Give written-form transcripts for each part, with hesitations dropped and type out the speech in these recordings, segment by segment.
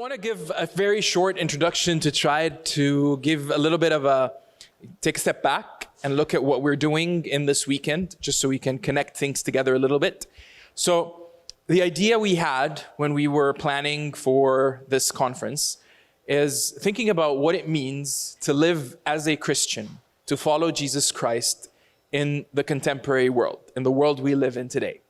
I want to give a very short introduction to try to give a little bit of take a step back and look at what we're doing in this weekend, just so we can connect things together a little bit. So the idea we had when we were planning for this conference is thinking about what it means to live as a Christian, to follow Jesus Christ in the contemporary world, in the world we live in today.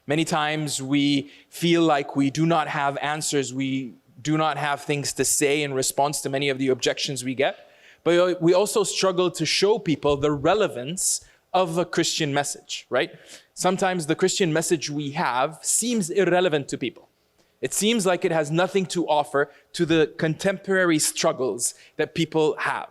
Many times we feel like we do not have answers, we do not have things to say in response to many of the objections we get, but we also struggle to show people the relevance of a Christian message, right? Sometimes the Christian message we have seems irrelevant to people. It seems like it has nothing to offer to the contemporary struggles that people have,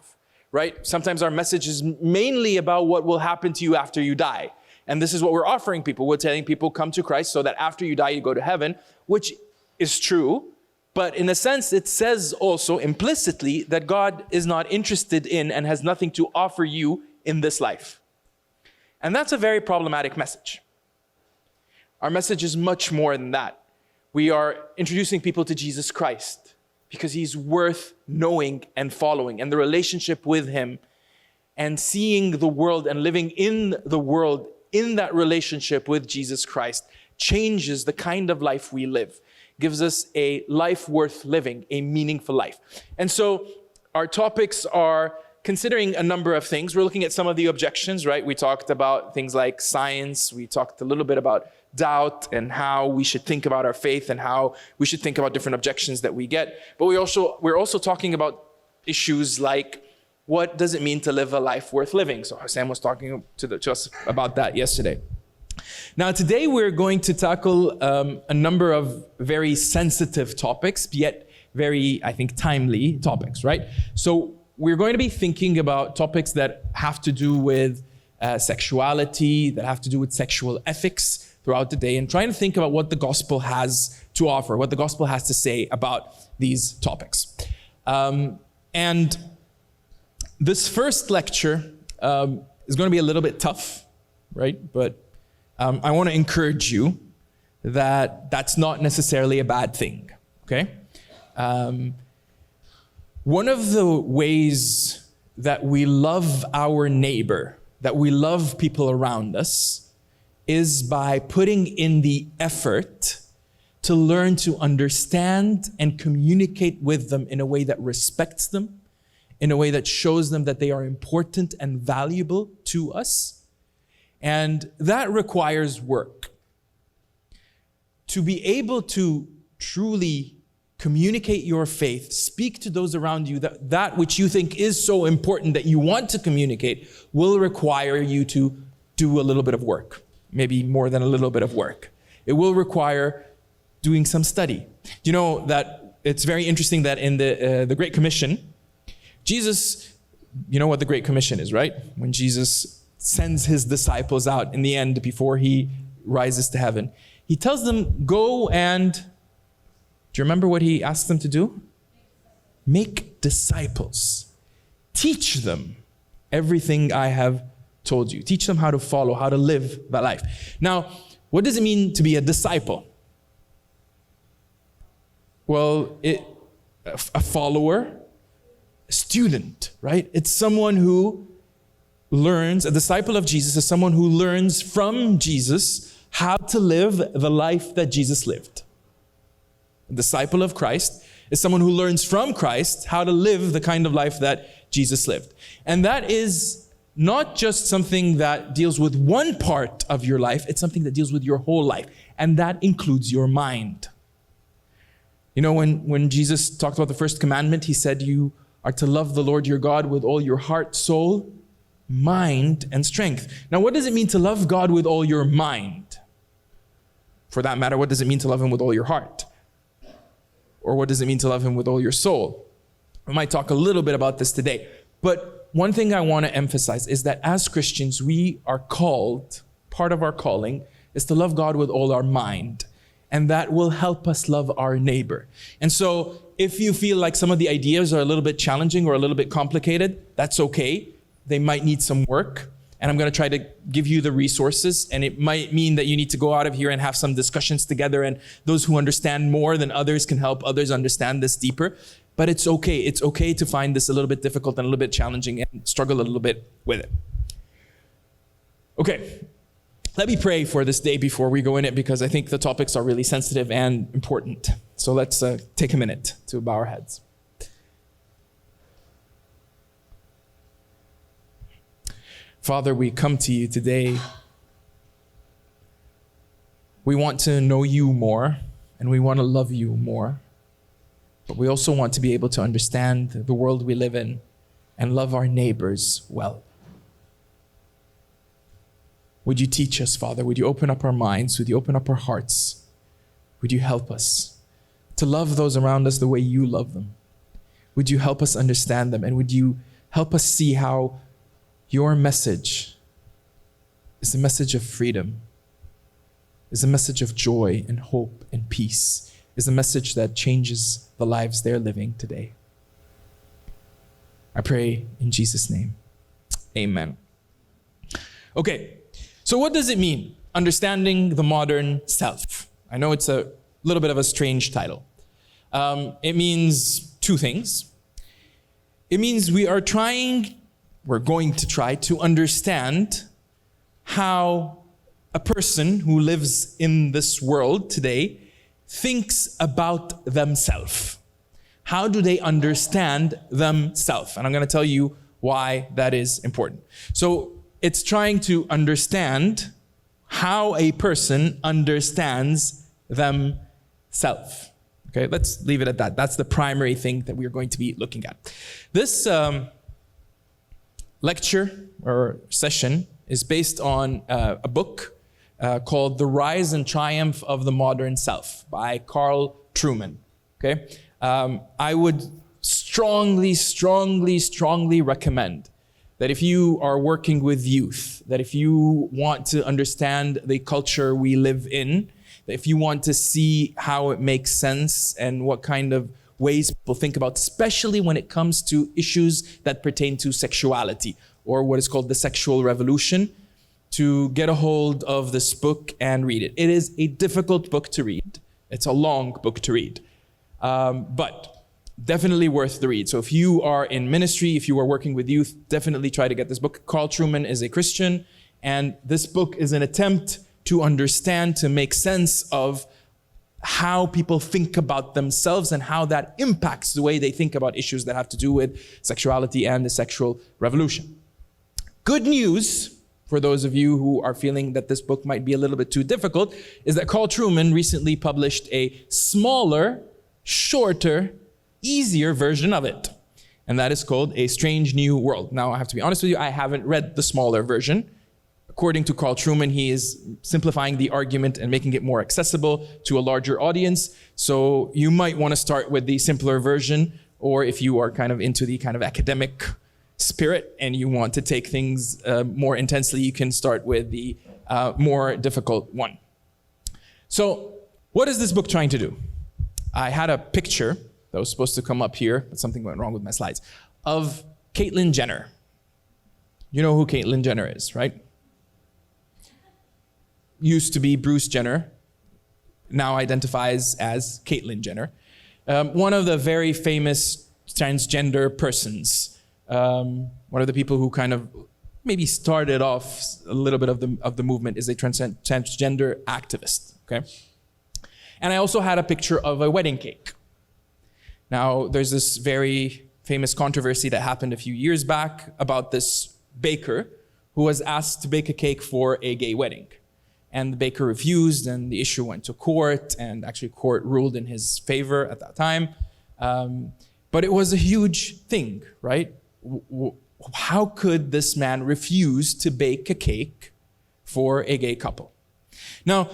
right? Sometimes our message is mainly about what will happen to you after you die. And this is what we're offering people. We're telling people, come to Christ so that after you die, you go to heaven, which is true. But in a sense, it says also implicitly that God is not interested in and has nothing to offer you in this life. And that's a very problematic message. Our message is much more than that. We are introducing people to Jesus Christ because he's worth knowing and following, and the relationship with him and seeing the world and living in the world in that relationship with Jesus Christ changes the kind of life we live, gives us a life worth living, a meaningful life. And so our topics are considering a number of things. We're looking at some of the objections, right? We talked about things like science. We talked a little bit about doubt and how we should think about our faith and how we should think about different objections that we get. But we're also talking about issues like, what does it mean to live a life worth living? So Sam was talking to us about that yesterday. Now, today we're going to tackle a number of very sensitive topics, yet very, I think, timely topics, right? So we're going to be thinking about topics that have to do with sexuality, that have to do with sexual ethics throughout the day, and trying to think about what the gospel has to offer, what the gospel has to say about these topics. And this first lecture is going to be a little bit tough, right? But I want to encourage you that that's not necessarily a bad thing, okay? One of the ways that we love our neighbor, that we love people around us, is by putting in the effort to learn to understand and communicate with them in a way that respects them, in a way that shows them that they are important and valuable to us. And that requires work. To be able to truly communicate your faith, speak to those around you, that which you think is so important that you want to communicate, will require you to do a little bit of work, maybe more than a little bit of work. It will require doing some study. You know that it's very interesting that in the Great Commission, Jesus, you know what the Great Commission is, right? When Jesus sends his disciples out in the end before he rises to heaven, he tells them, go and, do you remember what he asked them to do? Make disciples. Teach them everything I have told you. Teach them how to follow, how to live that life. Now, what does it mean to be a disciple? Well, a follower, a student, right? It's someone who learns, a disciple of Jesus is someone who learns from Jesus how to live the life that Jesus lived. A disciple of Christ is someone who learns from Christ how to live the kind of life that Jesus lived. And that is not just something that deals with one part of your life, it's something that deals with your whole life. And that includes your mind. You know, when Jesus talked about the first commandment, he said you are to love the Lord your God with all your heart, soul, mind, and strength. Now, what does it mean to love God with all your mind? For that matter, what does it mean to love him with all your heart? Or what does it mean to love him with all your soul? We might talk a little bit about this today. But one thing I want to emphasize is that as Christians, we are called, part of our calling is to love God with all our mind. And that will help us love our neighbor. And so if you feel like some of the ideas are a little bit challenging or a little bit complicated, that's okay. They might need some work. And I'm going to try to give you the resources. And it might mean that you need to go out of here and have some discussions together. And those who understand more than others can help others understand this deeper. But it's okay. It's okay to find this a little bit difficult and a little bit challenging and struggle a little bit with it. Okay. Let me pray for this day before we go in it, because I think the topics are really sensitive and important. So let's take a minute to bow our heads. Father, we come to you today. We want to know you more, and we want to love you more. But we also want to be able to understand the world we live in and love our neighbors well. Would you teach us, Father? Would you open up our minds? Would you open up our hearts? Would you help us to love those around us the way you love them? Would you help us understand them? And would you help us see how your message is a message of freedom, is a message of joy and hope and peace, is a message that changes the lives they're living today. I pray in Jesus' name. Amen. Okay, so what does it mean, understanding the modern self? I know it's a little bit of a strange title. It means two things. It means we're going to try to understand how a person who lives in this world today thinks about themselves. How do they understand themselves? And I'm going to tell you why that is important. So it's trying to understand how a person understands themselves. Okay, let's leave it at that. That's the primary thing that we're going to be looking at. This lecture or session is based on a book called The Rise and Triumph of the Modern Self by Carl Truman. Okay, I would strongly recommend that if you are working with youth, that if you want to understand the culture we live in, that if you want to see how it makes sense and what kind of ways people think about, especially when it comes to issues that pertain to sexuality or what is called the sexual revolution, to get a hold of this book and read it. It is a difficult book to read. It's a long book to read, but definitely worth the read. So if you are in ministry, if you are working with youth, definitely try to get this book. Carl Truman is a Christian, and this book is an attempt to understand, to make sense of how people think about themselves and how that impacts the way they think about issues that have to do with sexuality and the sexual revolution. Good news for those of you who are feeling that this book might be a little bit too difficult is that Carl Truman recently published a smaller, shorter, easier version of it. And that is called A Strange New World. Now, I have to be honest with you, I haven't read the smaller version. According to Carl Truman, he is simplifying the argument and making it more accessible to a larger audience. So you might want to start with the simpler version, or if you are kind of into the kind of academic spirit and you want to take things more intensely, you can start with the more difficult one. So what is this book trying to do? I had a picture that was supposed to come up here, but something went wrong with my slides, of Caitlyn Jenner. You know who Caitlyn Jenner is, right? Used to be Bruce Jenner, now identifies as Caitlyn Jenner. One of the very famous transgender persons. One of the people who kind of maybe started off a little bit of the movement is a transgender activist, okay? And I also had a picture of a wedding cake. Now, there's this very famous controversy that happened a few years back about this baker who was asked to bake a cake for a gay wedding. And the baker refused, and the issue went to court, and actually court ruled in his favor at that time. But it was a huge thing, right? How could this man refuse to bake a cake for a gay couple? Now,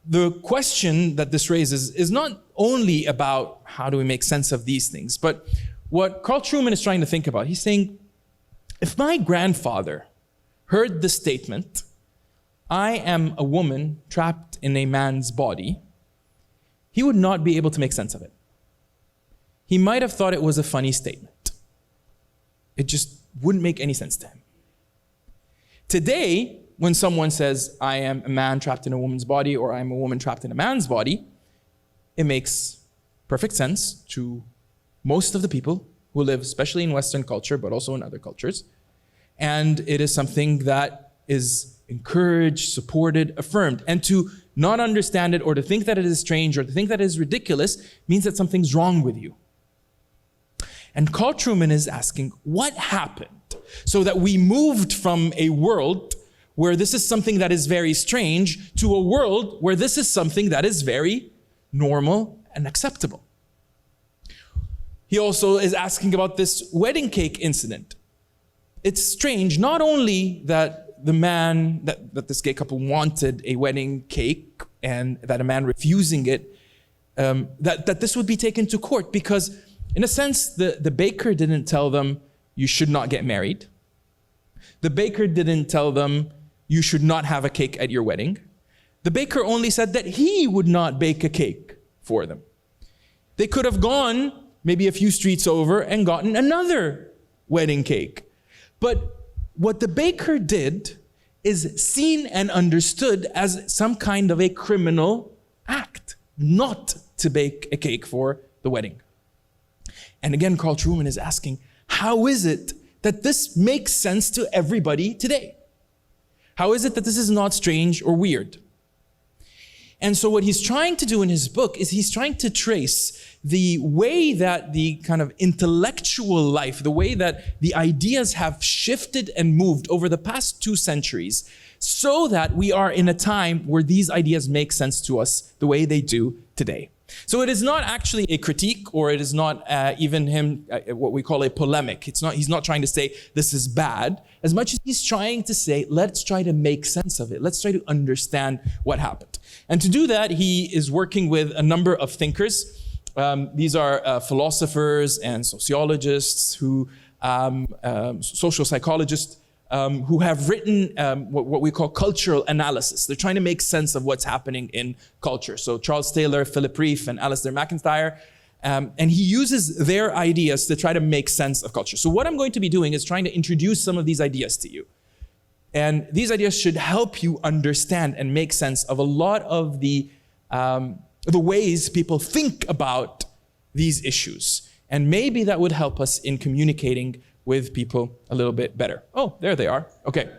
the question that this raises is not only about how do we make sense of these things, but what Carl Truman is trying to think about. He's saying, if my grandfather heard the statement, I am a woman trapped in a man's body, he would not be able to make sense of it. He might have thought it was a funny statement. It just wouldn't make any sense to him. Today, when someone says, I am a man trapped in a woman's body, or I am a woman trapped in a man's body, it makes perfect sense to most of the people who live, especially in Western culture, but also in other cultures. And it is something that is encouraged, supported, affirmed. And to not understand it, or to think that it is strange, or to think that it is ridiculous, means that something's wrong with you. And Carl Truman is asking, what happened so that we moved from a world where this is something that is very strange to a world where this is something that is very normal and acceptable? He also is asking about this wedding cake incident. It's strange, not only that the man, that this gay couple wanted a wedding cake and that a man refusing it, that this would be taken to court, because in a sense, the baker didn't tell them, you should not get married. The baker didn't tell them, you should not have a cake at your wedding. The baker only said that he would not bake a cake for them. They could have gone maybe a few streets over and gotten another wedding cake. But what the baker did is seen and understood as some kind of a criminal act, not to bake a cake for the wedding. And again, Carl Truman is asking, how is it that this makes sense to everybody today? How is it that this is not strange or weird? And so what he's trying to do in his book is he's trying to trace the way that the kind of intellectual life, the way that the ideas have shifted and moved over the past 2 centuries, so that we are in a time where these ideas make sense to us the way they do today. So it is not actually a critique, or it is not even him what we call a polemic. He's not trying to say this is bad, as much as he's trying to say, let's try to make sense of it. Let's try to understand what happened. And to do that, he is working with a number of thinkers. These are philosophers and sociologists, social psychologists, who have written what we call cultural analysis. They're trying to make sense of what's happening in culture. So Charles Taylor, Philip Rieff, and Alasdair MacIntyre. And he uses their ideas to try to make sense of culture. So what I'm going to be doing is trying to introduce some of these ideas to you. And these ideas should help you understand and make sense of a lot of the ways people think about these issues. And maybe that would help us in communicating with people a little bit better. Oh, there they are. Okay.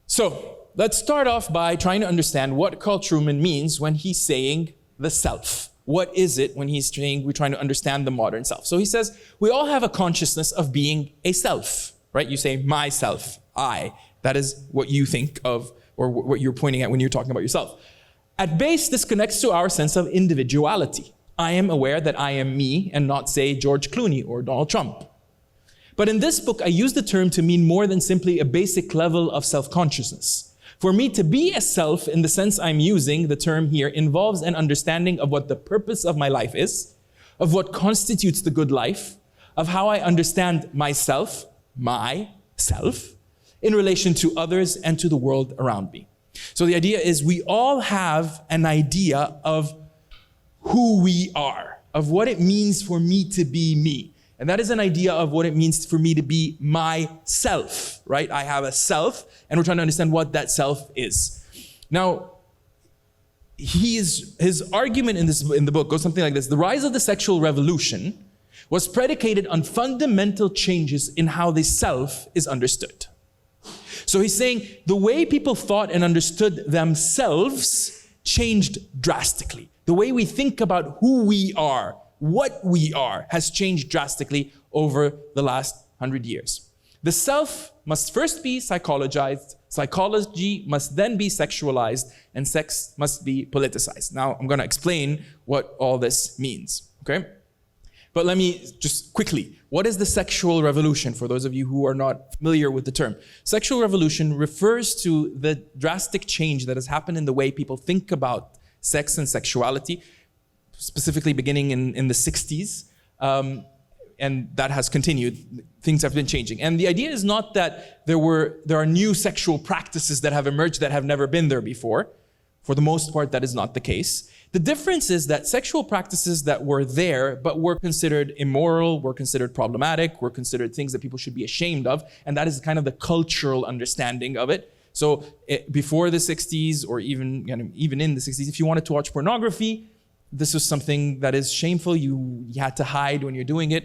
So let's start off by trying to understand what Carl Truman means when he's saying the self. What is it when he's saying we're trying to understand the modern self? So he says, we all have a consciousness of being a self, right? You say myself, I. That is what you think of, or what you're pointing at when you're talking about yourself. At base, this connects to our sense of individuality. I am aware that I am me and not, say, George Clooney or Donald Trump. But in this book, I use the term to mean more than simply a basic level of self-consciousness. For me to be a self, in the sense I'm using the term here, involves an understanding of what the purpose of my life is, of what constitutes the good life, of how I understand myself, in relation to others and to the world around me. So the idea is we all have an idea of who we are, of what it means for me to be me. And that is an idea of what it means for me to be myself, right? I have a self, and we're trying to understand what that self is. Now, his argument in the book goes something like this. The rise of the sexual revolution was predicated on fundamental changes in how the self is understood. So he's saying the way people thought and understood themselves changed drastically. The way we think about who we are, what we are, has changed drastically over the last 100 years. The self must first be psychologized, psychology must then be sexualized, and sex must be politicized. Now, I'm going to explain what all this means, okay? But let me just quickly, what is the sexual revolution for those of you who are not familiar with the term? Sexual revolution refers to the drastic change that has happened in the way people think about sex and sexuality, specifically beginning in the 60s, and that has continued. Things have been changing. And the idea is not that there are new sexual practices that have emerged that have never been there before. For the most part, that is not the case. The difference is that sexual practices that were there, but were considered immoral, were considered problematic, were considered things that people should be ashamed of, and that is kind of the cultural understanding of it. So before the 60s, or even in the 60s, if you wanted to watch pornography, this was something that is shameful. You had to hide when you're doing it.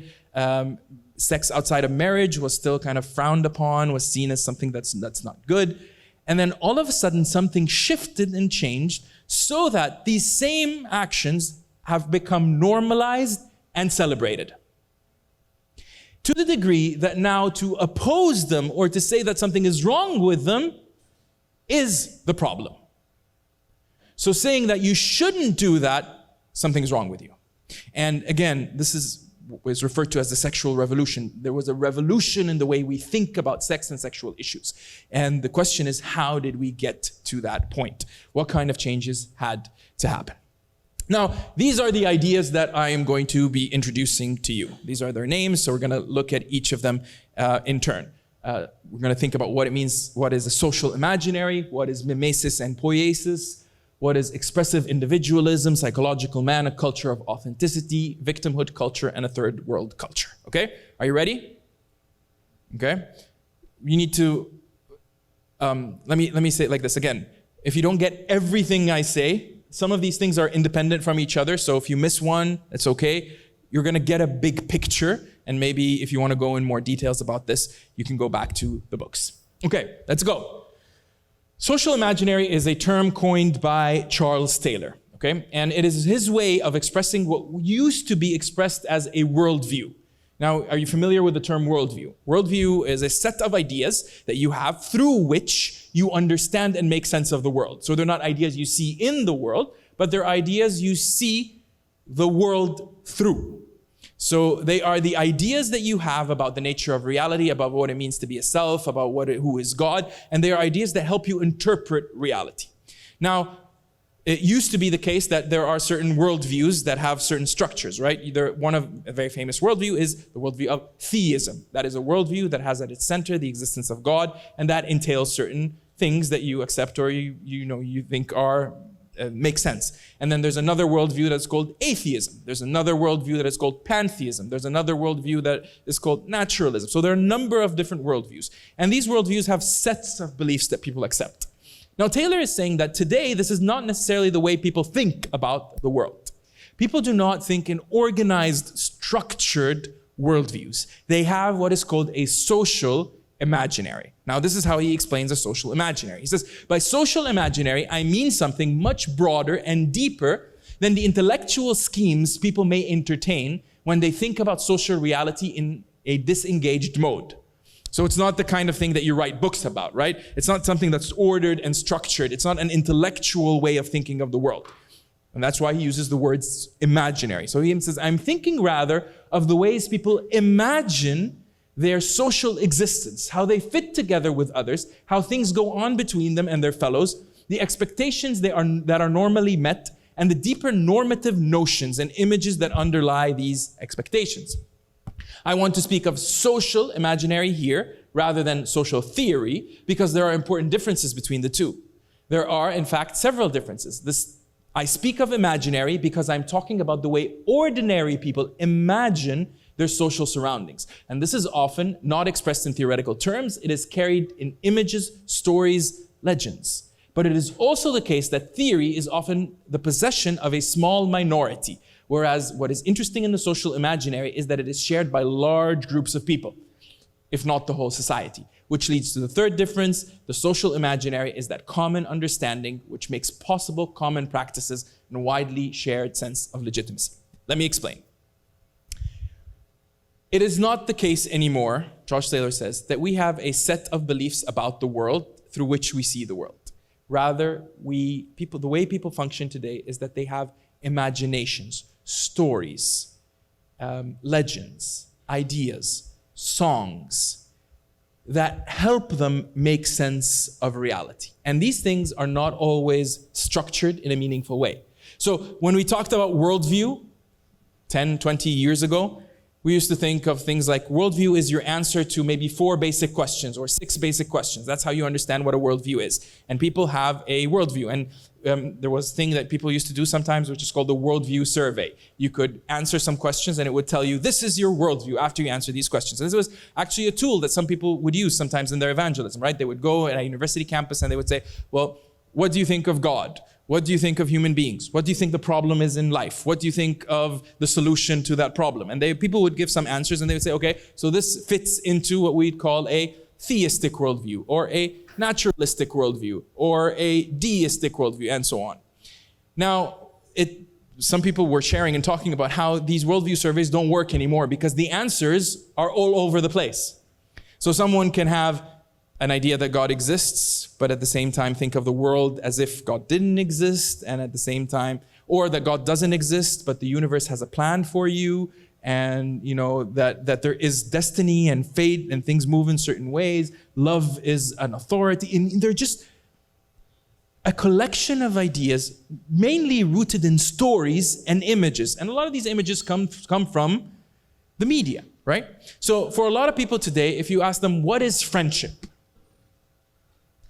Sex outside of marriage was still kind of frowned upon, was seen as something that's not good. And then all of a sudden, something shifted and changed so that these same actions have become normalized and celebrated. To the degree that now to oppose them or to say that something is wrong with them is the problem. So saying that you shouldn't do that, something's wrong with you. And again, this is referred to as the sexual revolution. There was a revolution in the way we think about sex and sexual issues. And the question is, how did we get to that point? What kind of changes had to happen? Now, these are the ideas that I am going to be introducing to you. These are their names, so we're going to look at each of them in turn. We're going to think about what it means, what is a social imaginary, what is mimesis and poiesis, what is expressive individualism, psychological man, a culture of authenticity, victimhood culture, and a third world culture. Okay? Are you ready? Okay? You need to, let me say it like this again. If you don't get everything I say, some of these things are independent from each other, so if you miss one, it's okay. You're going to get a big picture, and maybe if you want to go in more details about this, you can go back to the books. Okay, let's go. Social imaginary is a term coined by Charles Taylor, okay? And it is his way of expressing what used to be expressed as a worldview. Now, are you familiar with the term worldview? Worldview is a set of ideas that you have through which you understand and make sense of the world. So they're not ideas you see in the world, but they're ideas you see the world through. So they are the ideas that you have about the nature of reality, about what it means to be a self, about who is God, and they are ideas that help you interpret reality. Now, it used to be the case that there are certain worldviews that have certain structures, right? One of a very famous worldview is the worldview of theism. That is a worldview that has at its center the existence of God, and that entails certain things that you accept or you think are make sense. And then there's another worldview that's called atheism. There's another worldview that is called pantheism. There's another worldview that is called naturalism. So there are a number of different worldviews, and these worldviews have sets of beliefs that people accept. Now, Taylor is saying that today, this is not necessarily the way people think about the world. People do not think in organized, structured worldviews. They have what is called a social imaginary. Now, this is how he explains a social imaginary. He says, by social imaginary, I mean something much broader and deeper than the intellectual schemes people may entertain when they think about social reality in a disengaged mode. So it's not the kind of thing that you write books about, right? It's not something that's ordered and structured. It's not an intellectual way of thinking of the world. And that's why he uses the words imaginary. So he says, I'm thinking rather of the ways people imagine their social existence, how they fit together with others, how things go on between them and their fellows, the expectations that are normally met, and the deeper normative notions and images that underlie these expectations. I want to speak of social imaginary here rather than social theory because there are important differences between the two. There are, in fact, several differences. I speak of imaginary because I'm talking about the way ordinary people imagine their social surroundings. And this is often not expressed in theoretical terms. It is carried in images, stories, legends. But it is also the case that theory is often the possession of a small minority. Whereas what is interesting in the social imaginary is that it is shared by large groups of people, if not the whole society. Which leads to the third difference. The social imaginary is that common understanding which makes possible common practices and a widely shared sense of legitimacy. Let me explain. It is not the case anymore, Charles Taylor says, that we have a set of beliefs about the world through which we see the world. Rather, the way people function today is that they have imaginations, stories, legends, ideas, songs that help them make sense of reality. And these things are not always structured in a meaningful way. So when we talked about worldview 10, 20 years ago, we used to think of things like worldview is your answer to maybe 4 basic questions or 6 basic questions. That's how you understand what a worldview is. And people have a worldview. And there was a thing that people used to do sometimes, which is called the worldview survey. You could answer some questions and it would tell you, this is your worldview after you answer these questions. And this was actually a tool that some people would use sometimes in their evangelism, right? They would go at a university campus and they would say, well, what do you think of God? What do you think of human beings? What do you think the problem is in life? What do you think of the solution to that problem? And people would give some answers and they would say, okay, so this fits into what we'd call a theistic worldview, or a naturalistic worldview, or a deistic worldview, and so on. Now, some people were sharing and talking about how these worldview surveys don't work anymore because the answers are all over the place. So someone can have an idea that God exists, but at the same time think of the world as if God didn't exist, and at the same time, or that God doesn't exist, but the universe has a plan for you, and that there is destiny and fate and things move in certain ways. Love is an authority. And they're just a collection of ideas mainly rooted in stories and images. And a lot of these images come from the media, right? So for a lot of people today, if you ask them, what is friendship?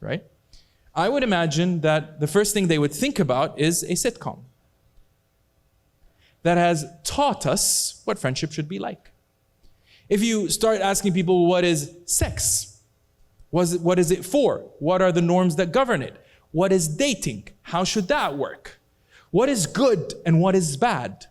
Right? I would imagine that the first thing they would think about is a sitcom that has taught us what friendship should be like. If you start asking people, what is sex? What is it for? What are the norms that govern it? What is dating? How should that work? What is good and what is bad?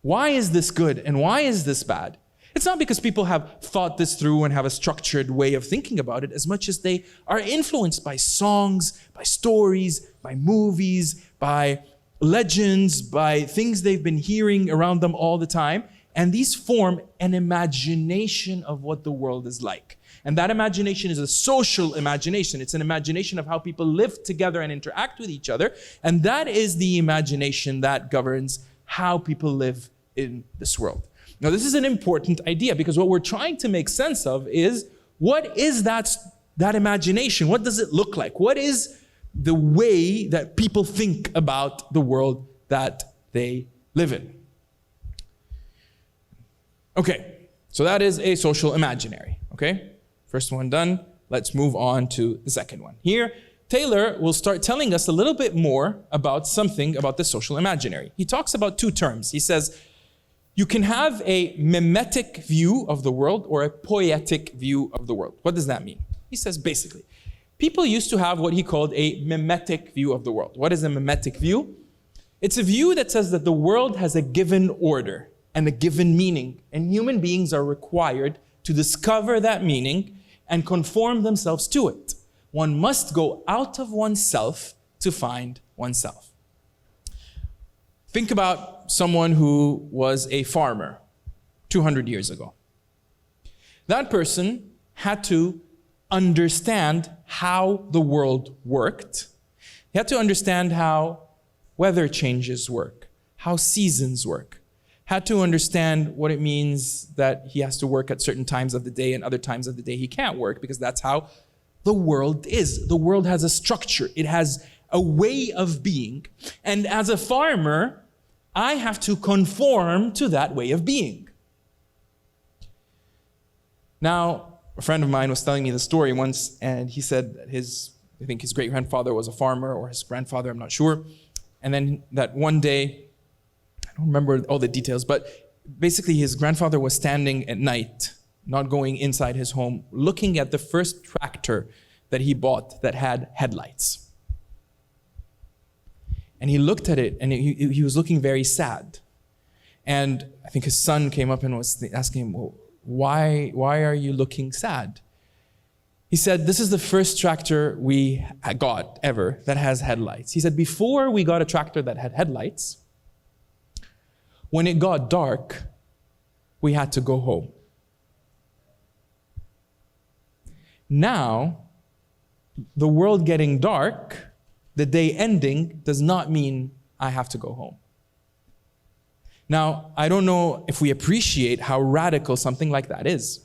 Why is this good and why is this bad? It's not because people have thought this through and have a structured way of thinking about it as much as they are influenced by songs, by stories, by movies, by legends, by things they've been hearing around them all the time. And these form an imagination of what the world is like. And that imagination is a social imagination. It's an imagination of how people live together and interact with each other. And that is the imagination that governs how people live in this world. Now, this is an important idea because what we're trying to make sense of is, what is that imagination? What does it look like? What is the way that people think about the world that they live in? Okay, so that is a social imaginary, okay? First one done. Let's move on to the second one. Here, Taylor will start telling us a little bit more about something about the social imaginary. He talks about two terms. He says, you can have a mimetic view of the world or a poetic view of the world. What does that mean? He says, basically, people used to have what he called a mimetic view of the world. What is a mimetic view? It's a view that says that the world has a given order and a given meaning, and human beings are required to discover that meaning and conform themselves to it. One must go out of oneself to find oneself. Think about someone who was a farmer 200 years ago. That person had to understand how the world worked. He had to understand how weather changes work, how seasons work. Had to understand what it means that he has to work at certain times of the day and other times of the day he can't work, because that's how the world is. The world has a structure. It has a way of being. And as a farmer, I have to conform to that way of being. Now, a friend of mine was telling me the story once, and he said that I think his great-grandfather was a farmer, or his grandfather, I'm not sure. And then that one day, I don't remember all the details, but basically his grandfather was standing at night, not going inside his home, looking at the first tractor that he bought that had headlights. And he looked at it, and he was looking very sad. And I think his son came up and was asking him, well, why are you looking sad? He said, this is the first tractor we got ever that has headlights. He said, before we got a tractor that had headlights, when it got dark, we had to go home. Now, the world getting dark, the day ending, does not mean I have to go home. Now, I don't know if we appreciate how radical something like that is.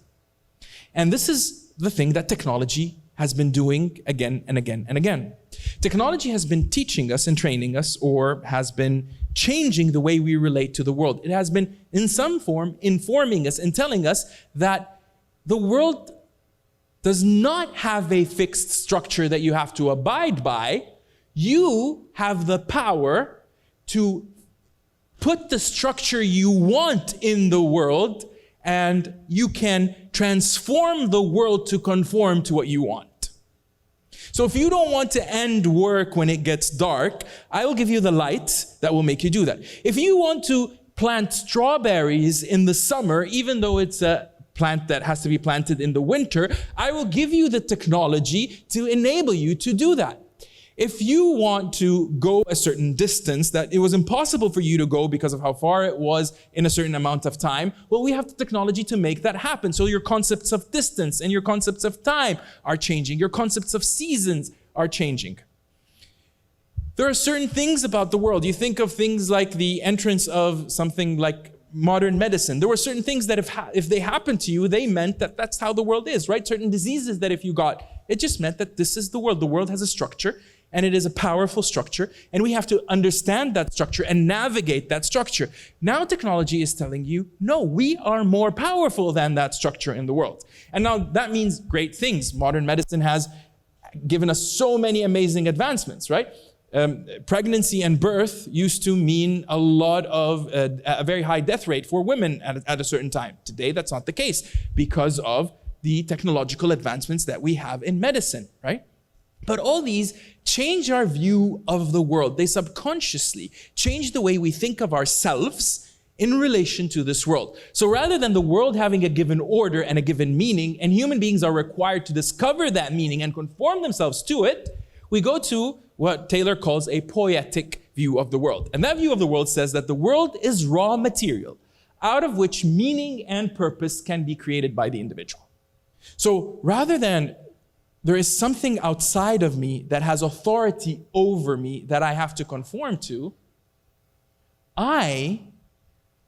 And this is the thing that technology has been doing again and again and again. Technology has been teaching us and training us, or has been changing the way we relate to the world. It has been, in some form, informing us and telling us that the world does not have a fixed structure that you have to abide by. you have the power to put the structure you want in the world, and you can transform the world to conform to what you want. So if you don't want to end work when it gets dark, I will give you the lights that will make you do that. If you want to plant strawberries in the summer, even though it's a plant that has to be planted in the winter, I will give you the technology to enable you to do that. If you want to go a certain distance that it was impossible for you to go because of how far it was in a certain amount of time, well, we have the technology to make that happen. So your concepts of distance and your concepts of time are changing. Your concepts of seasons are changing. There are certain things about the world. You think of things like the entrance of something like modern medicine. There were certain things that if they happened to you, they meant that that's how the world is, right? Certain diseases that if you got, it just meant that this is the world. The world has a structure, and it is a powerful structure, and we have to understand that structure and navigate that structure. Now technology is telling you, no, we are more powerful than that structure in the world. And now that means great things. Modern medicine has given us so many amazing advancements, right? Pregnancy and birth used to mean a lot of a very high death rate for women at a certain time. Today, that's not the case because of the technological advancements that we have in medicine, right? But all these change our view of the world. They subconsciously change the way we think of ourselves in relation to this world. So rather than the world having a given order and a given meaning, and human beings are required to discover that meaning and conform themselves to it, we go to what Taylor calls a poetic view of the world. And that view of the world says that the world is raw material out of which meaning and purpose can be created by the individual. So rather than there is something outside of me that has authority over me that I have to conform to, I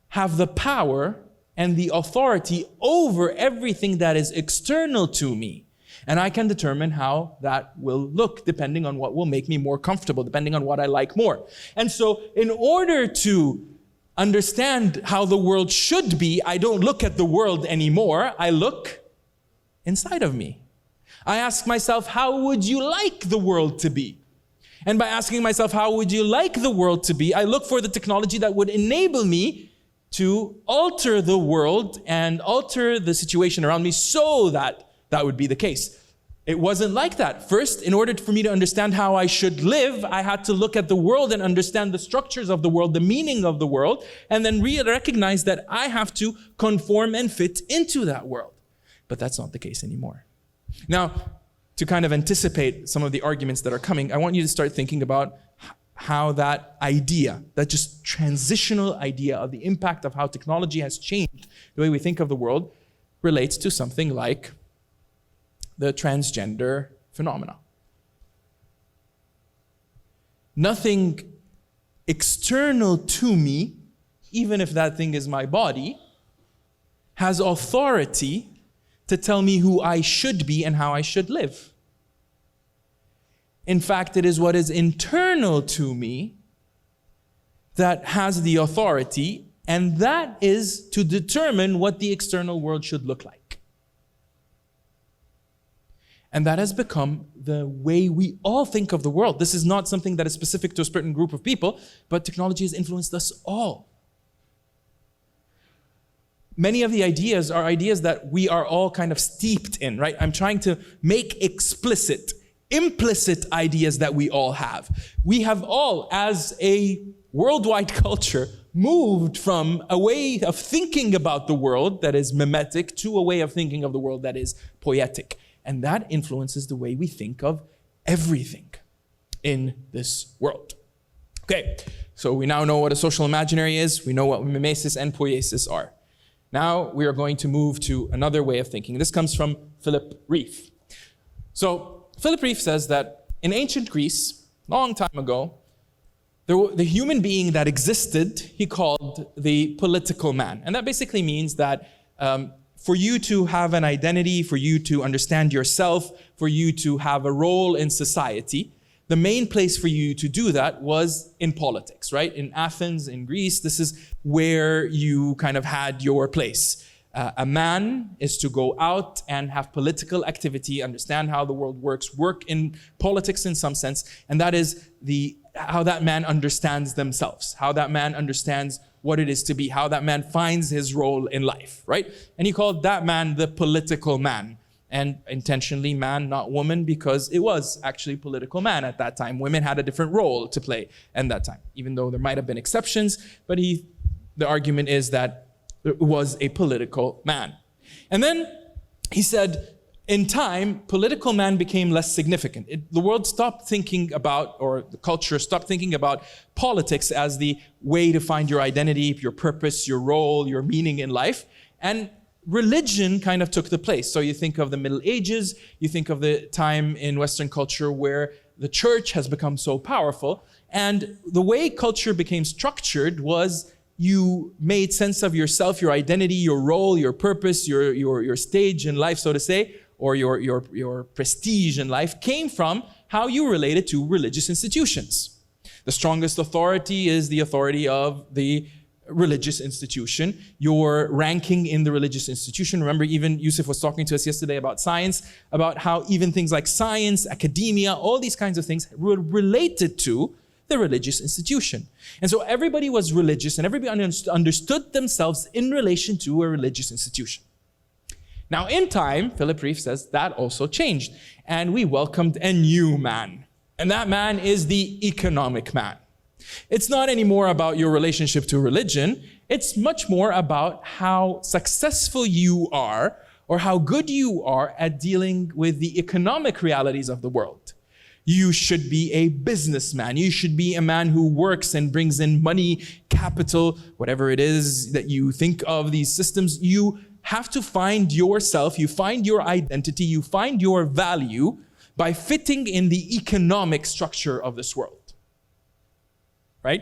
have the power and the authority over everything that is external to me. And I can determine how that will look depending on what will make me more comfortable, depending on what I like more. And so in order to understand how the world should be, I don't look at the world anymore. I look inside of me. I ask myself, how would you like the world to be? And by asking myself, how would you like the world to be? I look for the technology that would enable me to alter the world and alter the situation around me so that that would be the case. It wasn't like that. First, in order for me to understand how I should live, I had to look at the world and understand the structures of the world, the meaning of the world, and then recognize that I have to conform and fit into that world. But that's not the case anymore. Now, to kind of anticipate some of the arguments that are coming, I want you to start thinking about how that idea, that just transitional idea of the impact of how technology has changed the way we think of the world, relates to something like the transgender phenomena. Nothing external to me, even if that thing is my body, has authority to tell me who I should be and how I should live. In fact, it is what is internal to me that has the authority, and that is to determine what the external world should look like. And that has become the way we all think of the world. This is not something that is specific to a certain group of people, but technology has influenced us all. Many of the ideas are ideas that we are all kind of steeped in, right? I'm trying to make explicit, implicit ideas that we all have. We have all, as a worldwide culture, moved from a way of thinking about the world that is mimetic to a way of thinking of the world that is poetic. And that influences the way we think of everything in this world. Okay, so we now know what a social imaginary is. We know what mimesis and poiesis are. Now we are going to move to another way of thinking. This comes from Philip Rieff. So Philip Rieff says that in ancient Greece, long time ago, the human being that existed, he called the political man. And that basically means that for you to have an identity, for you to understand yourself, for you to have a role in society, the main place for you to do that was in politics, right? In Athens, in Greece, this is where you kind of had your place. a man is to go out and have political activity, understand how the world works, work in politics in some sense, and that is how that man understands themselves, how that man understands what it is to be, how that man finds his role in life, right? And he called that man the political man. And intentionally man, not woman, because it was actually political man at that time. Women had a different role to play at that time, even though there might have been exceptions, but the argument is that it was a political man. And then he said, in time, political man became less significant. The world stopped thinking about, or the culture stopped thinking about politics as the way to find your identity, your purpose, your role, your meaning in life. And religion kind of took the place. So you think of the Middle Ages, you think of the time in Western culture where the church has become so powerful. And the way culture became structured was you made sense of yourself, your identity, your role, your purpose, your stage in life, so to say, or your prestige in life came from how you related to religious institutions. The strongest authority is the authority of the religious institution, your ranking in the religious institution. Remember, even Yusuf was talking to us yesterday about science, about how even things like science, academia, all these kinds of things were related to the religious institution. And so everybody was religious and everybody understood themselves in relation to a religious institution. Now in time, Philip Reeve says that also changed and we welcomed a new man. And that man is the economic man. It's not anymore about your relationship to religion. It's much more about how successful you are or how good you are at dealing with the economic realities of the world. You should be a businessman. You should be a man who works and brings in money, capital, whatever it is that you think of these systems. You have to find yourself, you find your identity, you find your value by fitting in the economic structure of this world. Right?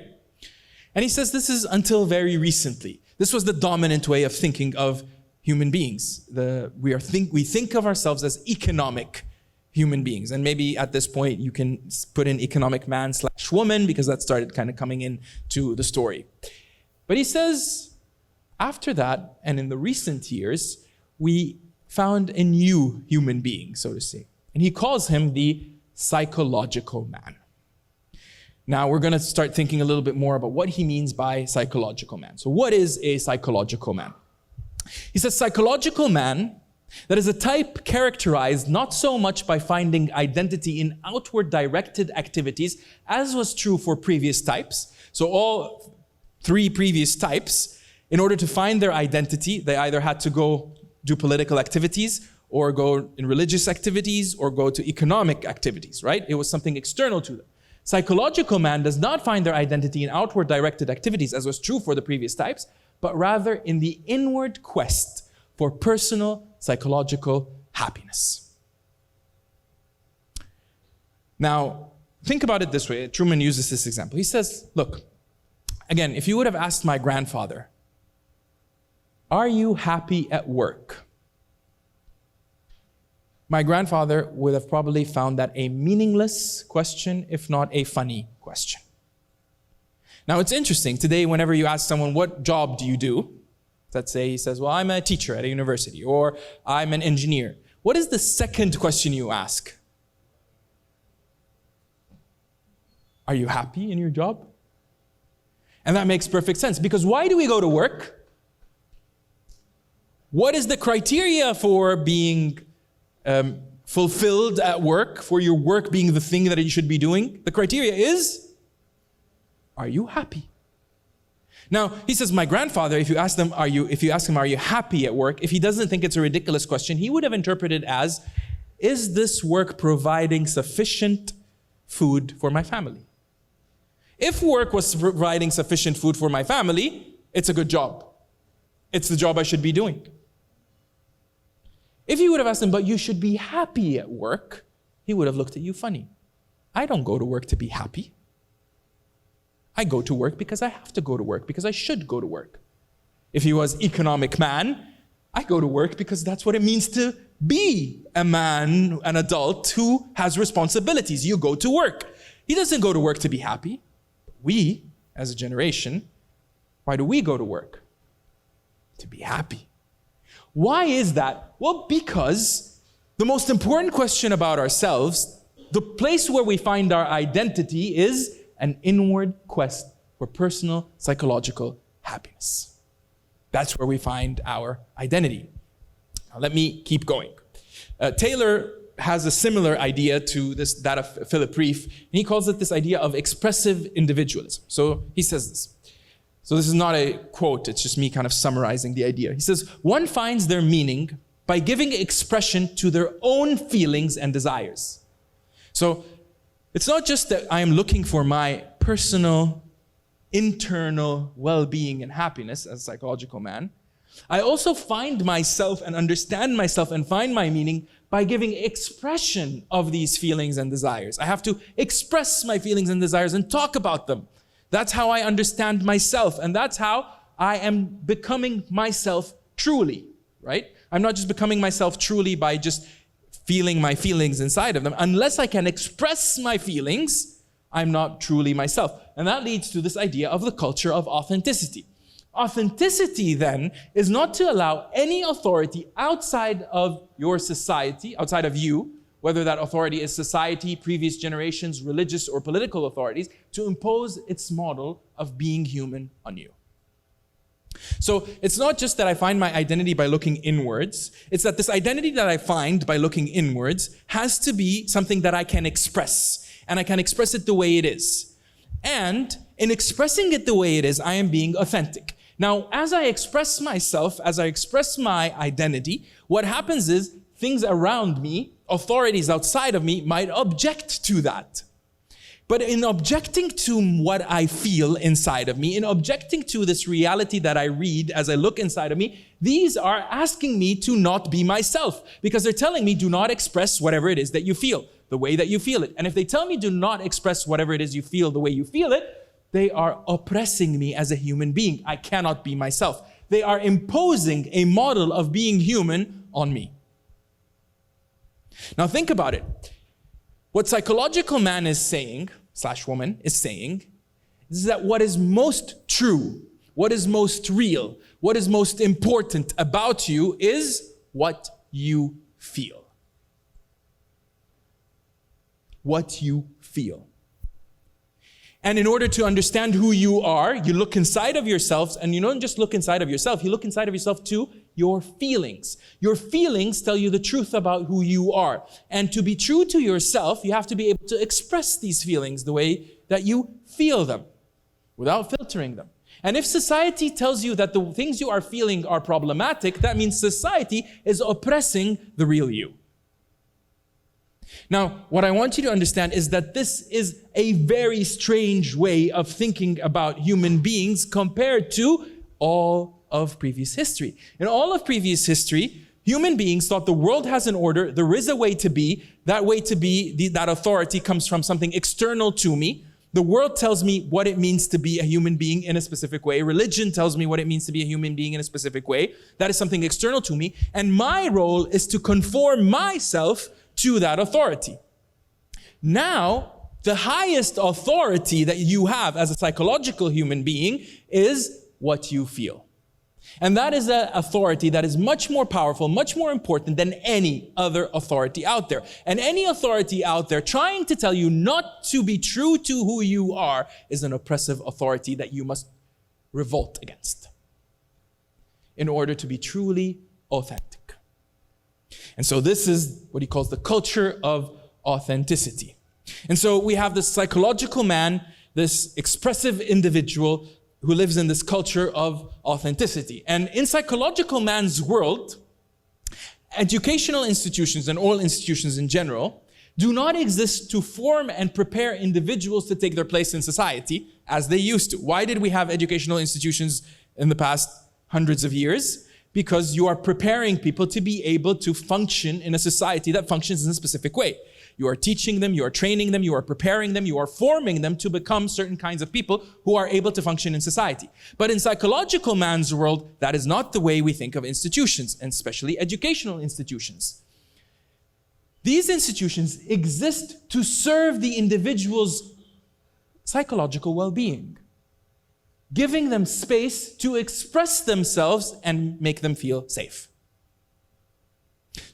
And he says this is until very recently. This was the dominant way of thinking of human beings. We think of ourselves as economic human beings. And maybe at this point you can put in economic man / woman because that started kind of coming into the story. But he says after that, and in the recent years, we found a new human being, so to say. And he calls him the psychological man. Now we're going to start thinking a little bit more about what he means by psychological man. So what is a psychological man? He says psychological man, that is a type characterized not so much by finding identity in outward directed activities, as was true for previous types. So all three previous types, in order to find their identity, they either had to go do political activities or go in religious activities or go to economic activities, right? It was something external to them. Psychological man does not find their identity in outward directed activities, as was true for the previous types, but rather in the inward quest for personal psychological happiness. Now, think about it this way. Truman uses this example. He says, look, again, if you would have asked my grandfather, are you happy at work? My grandfather would have probably found that a meaningless question, if not a funny question. Now, it's interesting. Today, whenever you ask someone, what job do you do? Let's say he says, well, I'm a teacher at a university, or I'm an engineer. What is the second question you ask? Are you happy in your job? And that makes perfect sense, because why do we go to work? What is the criteria for being fulfilled at work, for your work being the thing that you should be doing? The criteria is, are you happy? Now, he says, my grandfather, if you ask him, are you happy at work? If he doesn't think it's a ridiculous question, he would have interpreted as, is this work providing sufficient food for my family? If work was providing sufficient food for my family, it's a good job. It's the job I should be doing. If you would have asked him, but you should be happy at work, he would have looked at you funny. I don't go to work to be happy. I go to work because I have to go to work, because I should go to work. If he was economic man, I go to work because that's what it means to be a man, an adult who has responsibilities. You go to work. He doesn't go to work to be happy. We, as a generation, why do we go to work? To be happy. Why is that? Well, because the most important question about ourselves, the place where we find our identity, is an inward quest for personal psychological happiness. That's where we find our identity. Now, let me keep going. Taylor has a similar idea to that of Philip Reef, and he calls it this idea of expressive individualism. So he says this. So this is not a quote, it's just me kind of summarizing the idea. He says, one finds their meaning by giving expression to their own feelings and desires. So it's not just that I am looking for my personal, internal well-being and happiness as a psychological man. I also find myself and understand myself and find my meaning by giving expression of these feelings and desires. I have to express my feelings and desires and talk about them. That's how I understand myself, and that's how I am becoming myself truly, right? I'm not just becoming myself truly by just feeling my feelings inside of them. Unless I can express my feelings, I'm not truly myself. And that leads to this idea of the culture of authenticity. Authenticity, then, is not to allow any authority outside of your society, outside of you, whether that authority is society, previous generations, religious or political authorities, to impose its model of being human on you. So it's not just that I find my identity by looking inwards, it's that this identity that I find by looking inwards has to be something that I can express, and I can express it the way it is. And in expressing it the way it is, I am being authentic. Now, as I express myself, as I express my identity, what happens is things around me, authorities outside of me, might object to that. But in objecting to what I feel inside of me, in objecting to this reality that I read as I look inside of me, these are asking me to not be myself, because they're telling me, do not express whatever it is that you feel, the way that you feel it. And if they tell me do not express whatever it is you feel the way you feel it, they are oppressing me as a human being. I cannot be myself. They are imposing a model of being human on me. Now think about it. What psychological man is saying, / woman is saying, is that what is most true, what is most real, what is most important about you is what you feel. What you feel. And in order to understand who you are, you look inside of yourselves, and you don't just look inside of yourself, you look inside of yourself to your feelings. Your feelings tell you the truth about who you are. And to be true to yourself, you have to be able to express these feelings the way that you feel them, without filtering them. And if society tells you that the things you are feeling are problematic, that means society is oppressing the real you. Now, what I want you to understand is that this is a very strange way of thinking about human beings compared to all of previous history. In all of previous history, human beings thought the world has an order, there is a way to be, that authority comes from something external to me. The world tells me what it means to be a human being in a specific way. Religion tells me what it means to be a human being in a specific way. That is something external to me. And my role is to conform myself to that authority. Now, the highest authority that you have as a psychological human being is what you feel. And that is an authority that is much more powerful, much more important than any other authority out there. And any authority out there trying to tell you not to be true to who you are is an oppressive authority that you must revolt against in order to be truly authentic. And so this is what he calls the culture of authenticity. And so we have this psychological man, this expressive individual who lives in this culture of authenticity. And in psychological man's world, educational institutions and all institutions in general do not exist to form and prepare individuals to take their place in society as they used to. Why did we have educational institutions in the past hundreds of years? Because you are preparing people to be able to function in a society that functions in a specific way. You are teaching them, you are training them, you are preparing them, you are forming them to become certain kinds of people who are able to function in society. But in psychological man's world, that is not the way we think of institutions, and especially educational institutions. These institutions exist to serve the individual's psychological well-being, giving them space to express themselves and make them feel safe.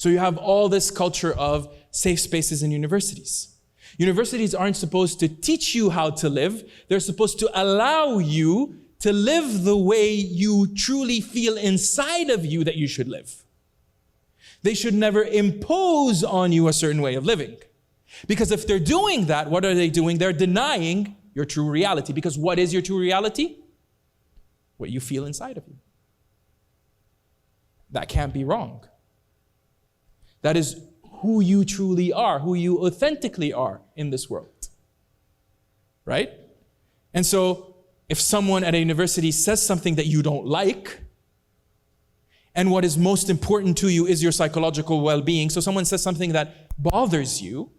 So you have all this culture of safe spaces in universities. Universities aren't supposed to teach you how to live. They're supposed to allow you to live the way you truly feel inside of you that you should live. They should never impose on you a certain way of living. Because if they're doing that, what are they doing? They're denying your true reality. Because what is your true reality? What you feel inside of you. That can't be wrong. That is who you truly are, who you authentically are in this world. Right? And so, if someone at a university says something that you don't like, and what is most important to you is your psychological well-being, so someone says something that bothers you,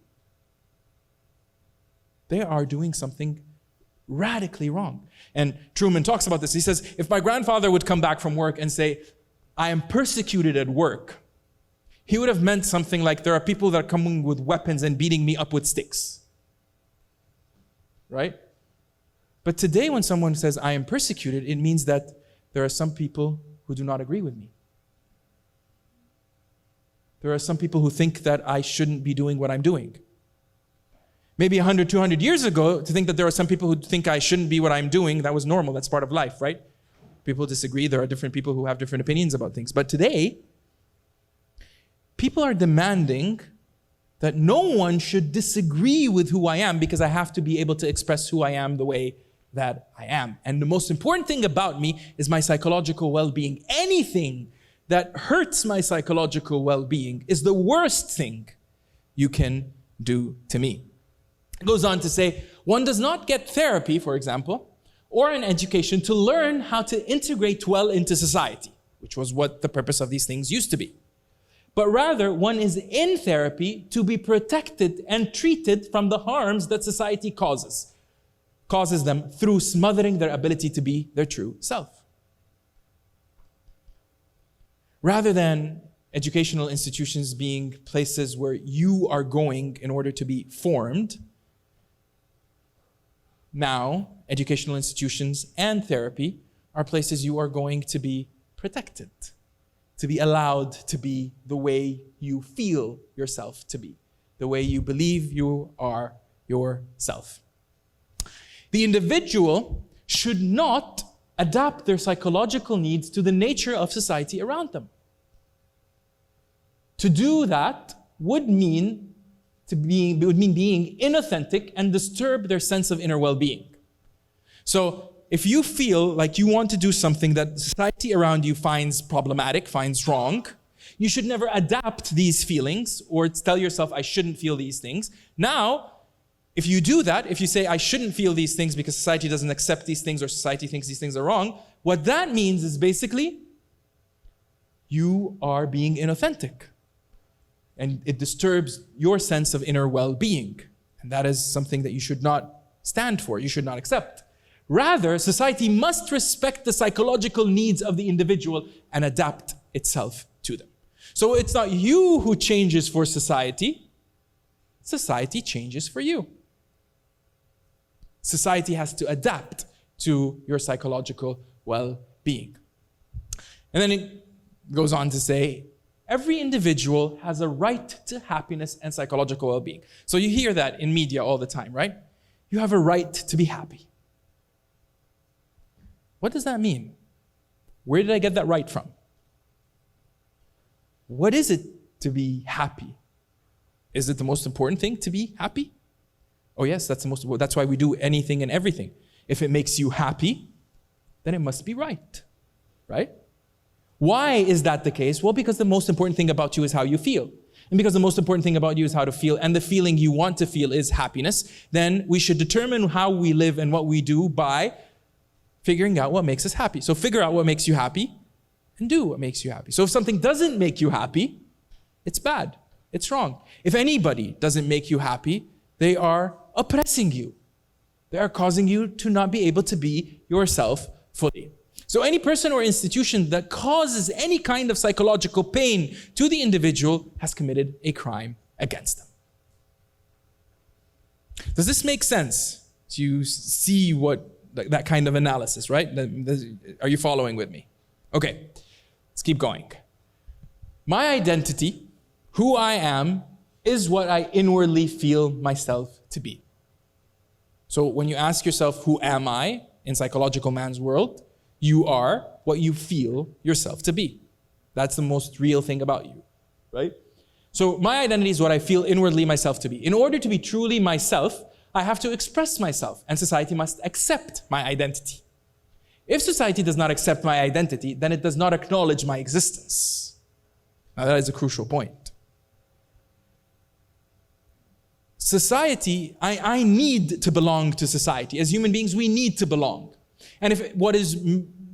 they are doing something radically wrong. And Truman talks about this. He says, if my grandfather would come back from work and say, I am persecuted at work, he would have meant something like, there are people that are coming with weapons and beating me up with sticks. Right? But today when someone says, I am persecuted, it means that there are some people who do not agree with me. There are some people who think that I shouldn't be doing what I'm doing. Maybe 100, 200 years ago, to think that there are some people who think I shouldn't be what I'm doing, that was normal, that's part of life, right? People disagree, there are different people who have different opinions about things. But today, people are demanding that no one should disagree with who I am because I have to be able to express who I am the way that I am. And the most important thing about me is my psychological well-being. Anything that hurts my psychological well-being is the worst thing you can do to me. It goes on to say, one does not get therapy, for example, or an education to learn how to integrate well into society, which was what the purpose of these things used to be. But rather, one is in therapy to be protected and treated from the harms that society causes them through smothering their ability to be their true self. Rather than educational institutions being places where you are going in order to be formed, now educational institutions and therapy are places you are going to be protected, to be allowed to be the way you feel yourself to be, the way you believe you are yourself. The individual should not adapt their psychological needs to the nature of society around them. To do that would mean being inauthentic and disturb their sense of inner well-being. So if you feel like you want to do something that society around you finds problematic, finds wrong, you should never adapt these feelings or tell yourself, I shouldn't feel these things. Now, if you do that, if you say, I shouldn't feel these things because society doesn't accept these things or society thinks these things are wrong, what that means is basically you are being inauthentic. And it disturbs your sense of inner well-being. And that is something that you should not stand for, you should not accept. Rather, society must respect the psychological needs of the individual and adapt itself to them. So it's not you who changes for society, society changes for you. Society has to adapt to your psychological well-being. And then it goes on to say, every individual has a right to happiness and psychological well-being. So you hear that in media all the time, right? You have a right to be happy. What does that mean? Where did I get that right from? What is it to be happy? Is it the most important thing to be happy? Oh yes, that's why we do anything and everything. If it makes you happy, then it must be right, right? Why is that the case? Well, because the most important thing about you is how you feel. And because the most important thing about you is how to feel, and the feeling you want to feel is happiness, then we should determine how we live and what we do by figuring out what makes us happy. So figure out what makes you happy and do what makes you happy. So if something doesn't make you happy, it's bad. It's wrong. If anybody doesn't make you happy, they are oppressing you. They are causing you to not be able to be yourself fully. So any person or institution that causes any kind of psychological pain to the individual has committed a crime against them. Does this make sense? Do you see that kind of analysis, right? Are you following with me? Okay, let's keep going. My identity Who I am is what I inwardly feel myself to be. So when you ask yourself, who am I in psychological man's world? You are what you feel yourself to be. That's the most real thing about you, right? So my identity is what I feel inwardly myself to be. In order to be truly myself, I have to express myself, and society must accept my identity. If society does not accept my identity, then it does not acknowledge my existence. Now that is a crucial point. Society, I need to belong to society. As human beings, we need to belong. And if what is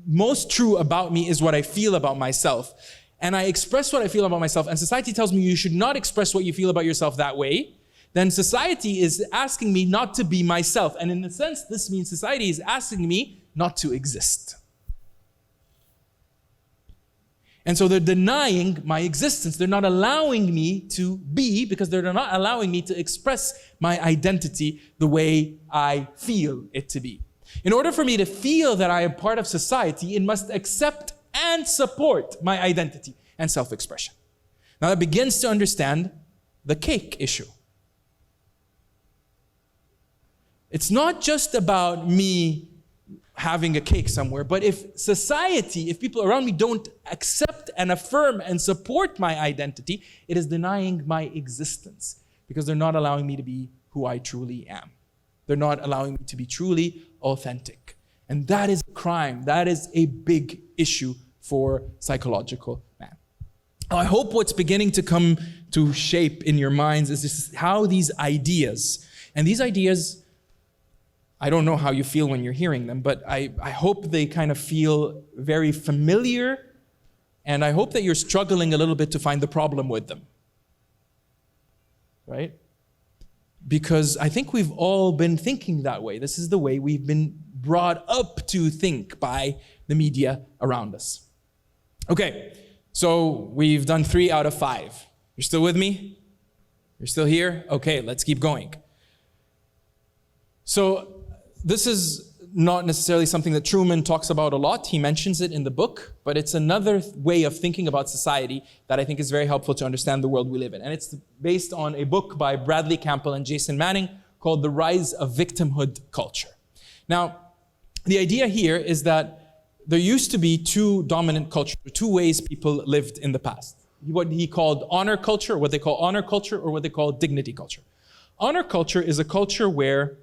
most true about me is what I feel about myself, and I express what I feel about myself, and society tells me you should not express what you feel about yourself that way, then society is asking me not to be myself. And in a sense, this means society is asking me not to exist. And so they're denying my existence. They're not allowing me to be, because they're not allowing me to express my identity the way I feel it to be. In order for me to feel that I am part of society, it must accept and support my identity and self-expression. Now that begins to understand the cake issue. It's not just about me having a cake somewhere, but if society, if people around me don't accept and affirm and support my identity, it is denying my existence, because they're not allowing me to be who I truly am. They're not allowing me to be truly authentic. And that is a crime. That is a big issue for psychological man. I hope what's beginning to come to shape in your minds is just how these ideas, and these ideas, I don't know how you feel when you're hearing them, but I hope they kind of feel very familiar, and I hope that you're struggling a little bit to find the problem with them. Right? Because I think we've all been thinking that way. This is the way we've been brought up to think by the media around us. Okay, so we've done 3 out of 5. You're still with me? You're still here? Okay, let's keep going. So this is not necessarily something that Truman talks about a lot. He mentions it in the book, but it's another way of thinking about society that I think is very helpful to understand the world we live in. And it's based on a book by Bradley Campbell and Jason Manning called The Rise of Victimhood Culture. Now, the idea here is that there used to be 2 dominant cultures, 2 ways people lived in the past. What he called honor culture, what they call honor culture, or what they call dignity culture. Honor culture is a culture where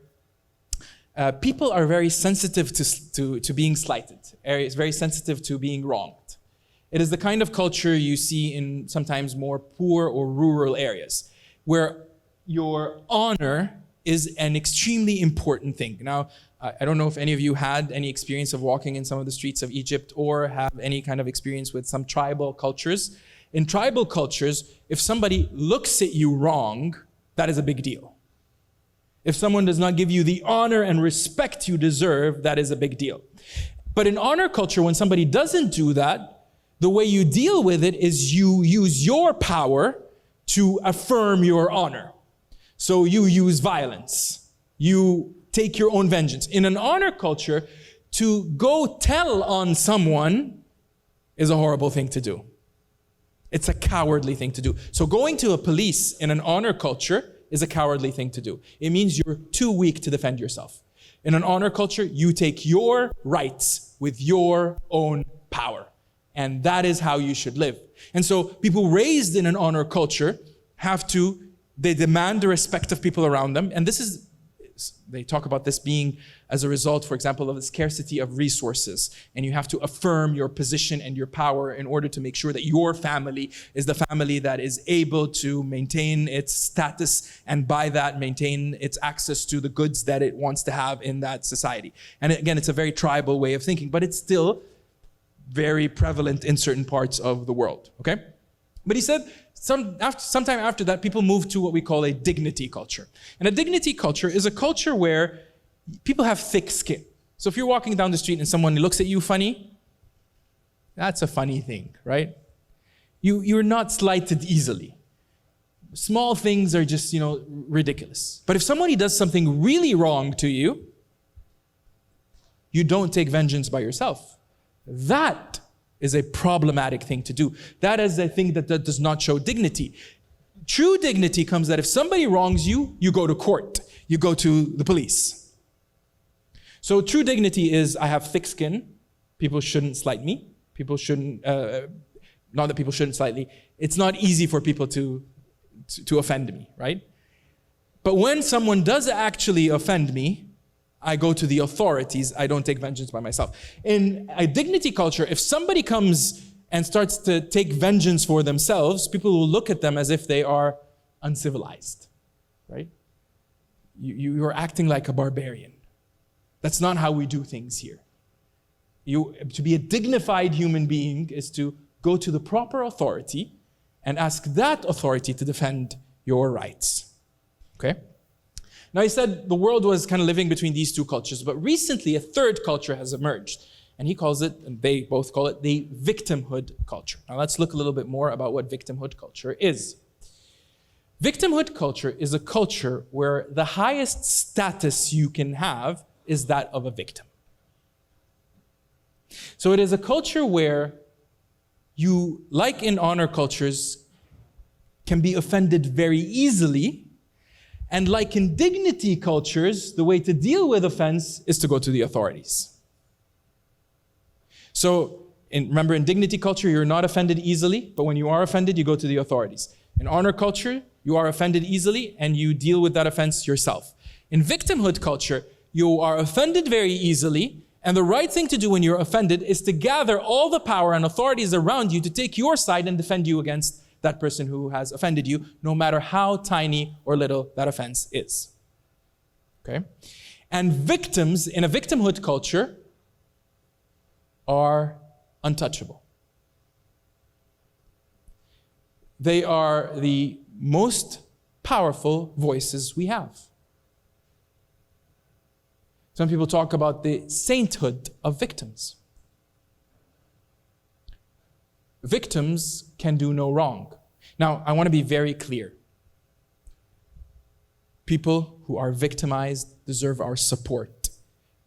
people are very sensitive to being slighted. It's very sensitive to being wronged. It is the kind of culture you see in sometimes more poor or rural areas, where your honor is an extremely important thing. Now, I don't know if any of you had any experience of walking in some of the streets of Egypt or have any kind of experience with some tribal cultures. In tribal cultures, if somebody looks at you wrong, that is a big deal. If someone does not give you the honor and respect you deserve, that is a big deal. But in honor culture, when somebody doesn't do that, the way you deal with it is you use your power to affirm your honor. So you use violence. You take your own vengeance. In an honor culture, to go tell on someone is a horrible thing to do. It's a cowardly thing to do. So going to a police in an honor culture is a cowardly thing to do. It means you're too weak to defend yourself. In an honor culture, you take your rights with your own power. And that is how you should live. And so people raised in an honor culture they demand the respect of people around them. And they talk about this being as a result, for example, of the scarcity of resources. And you have to affirm your position and your power in order to make sure that your family is the family that is able to maintain its status, and by that maintain its access to the goods that it wants to have in that society. And again, it's a very tribal way of thinking, but it's still very prevalent in certain parts of the world, okay? But he said, sometime after that, people moved to what we call a dignity culture. And a dignity culture is a culture where people have thick skin. So if you're walking down the street and someone looks at you funny, that's a funny thing, right? You're not slighted easily. Small things are just, ridiculous. But if somebody does something really wrong to you, you don't take vengeance by yourself. That is a problematic thing to do. That is a thing that does not show dignity. True dignity comes that if somebody wrongs you, you go to court. You go to the police. So true dignity is, I have thick skin. People shouldn't slight me. People shouldn't, not that people shouldn't slight me. It's not easy for people to offend me, right? But when someone does actually offend me, I go to the authorities. I don't take vengeance by myself. In a dignity culture, if somebody comes and starts to take vengeance for themselves, people will look at them as if they are uncivilized, right? You're acting like a barbarian. That's not how we do things here. To be a dignified human being is to go to the proper authority and ask that authority to defend your rights. Okay? Now, I said the world was kind of living between these two cultures, but recently a third culture has emerged. And he calls it, and they both call it, the victimhood culture. Now let's look a little bit more about what victimhood culture is. Victimhood culture is a culture where the highest status you can have is that of a victim. So it is a culture where you, like in honor cultures, can be offended very easily. And like in dignity cultures, the way to deal with offense is to go to the authorities. So remember, in dignity culture, you're not offended easily, but when you are offended, you go to the authorities. In honor culture, you are offended easily and you deal with that offense yourself. In victimhood culture, you are offended very easily, and the right thing to do when you're offended is to gather all the power and authorities around you to take your side and defend you against that person who has offended you, no matter how tiny or little that offense is. Okay? And victims in a victimhood culture are untouchable. They are the most powerful voices we have. Some people talk about the sainthood of victims. Victims can do no wrong. Now, I want to be very clear. People who are victimized deserve our support.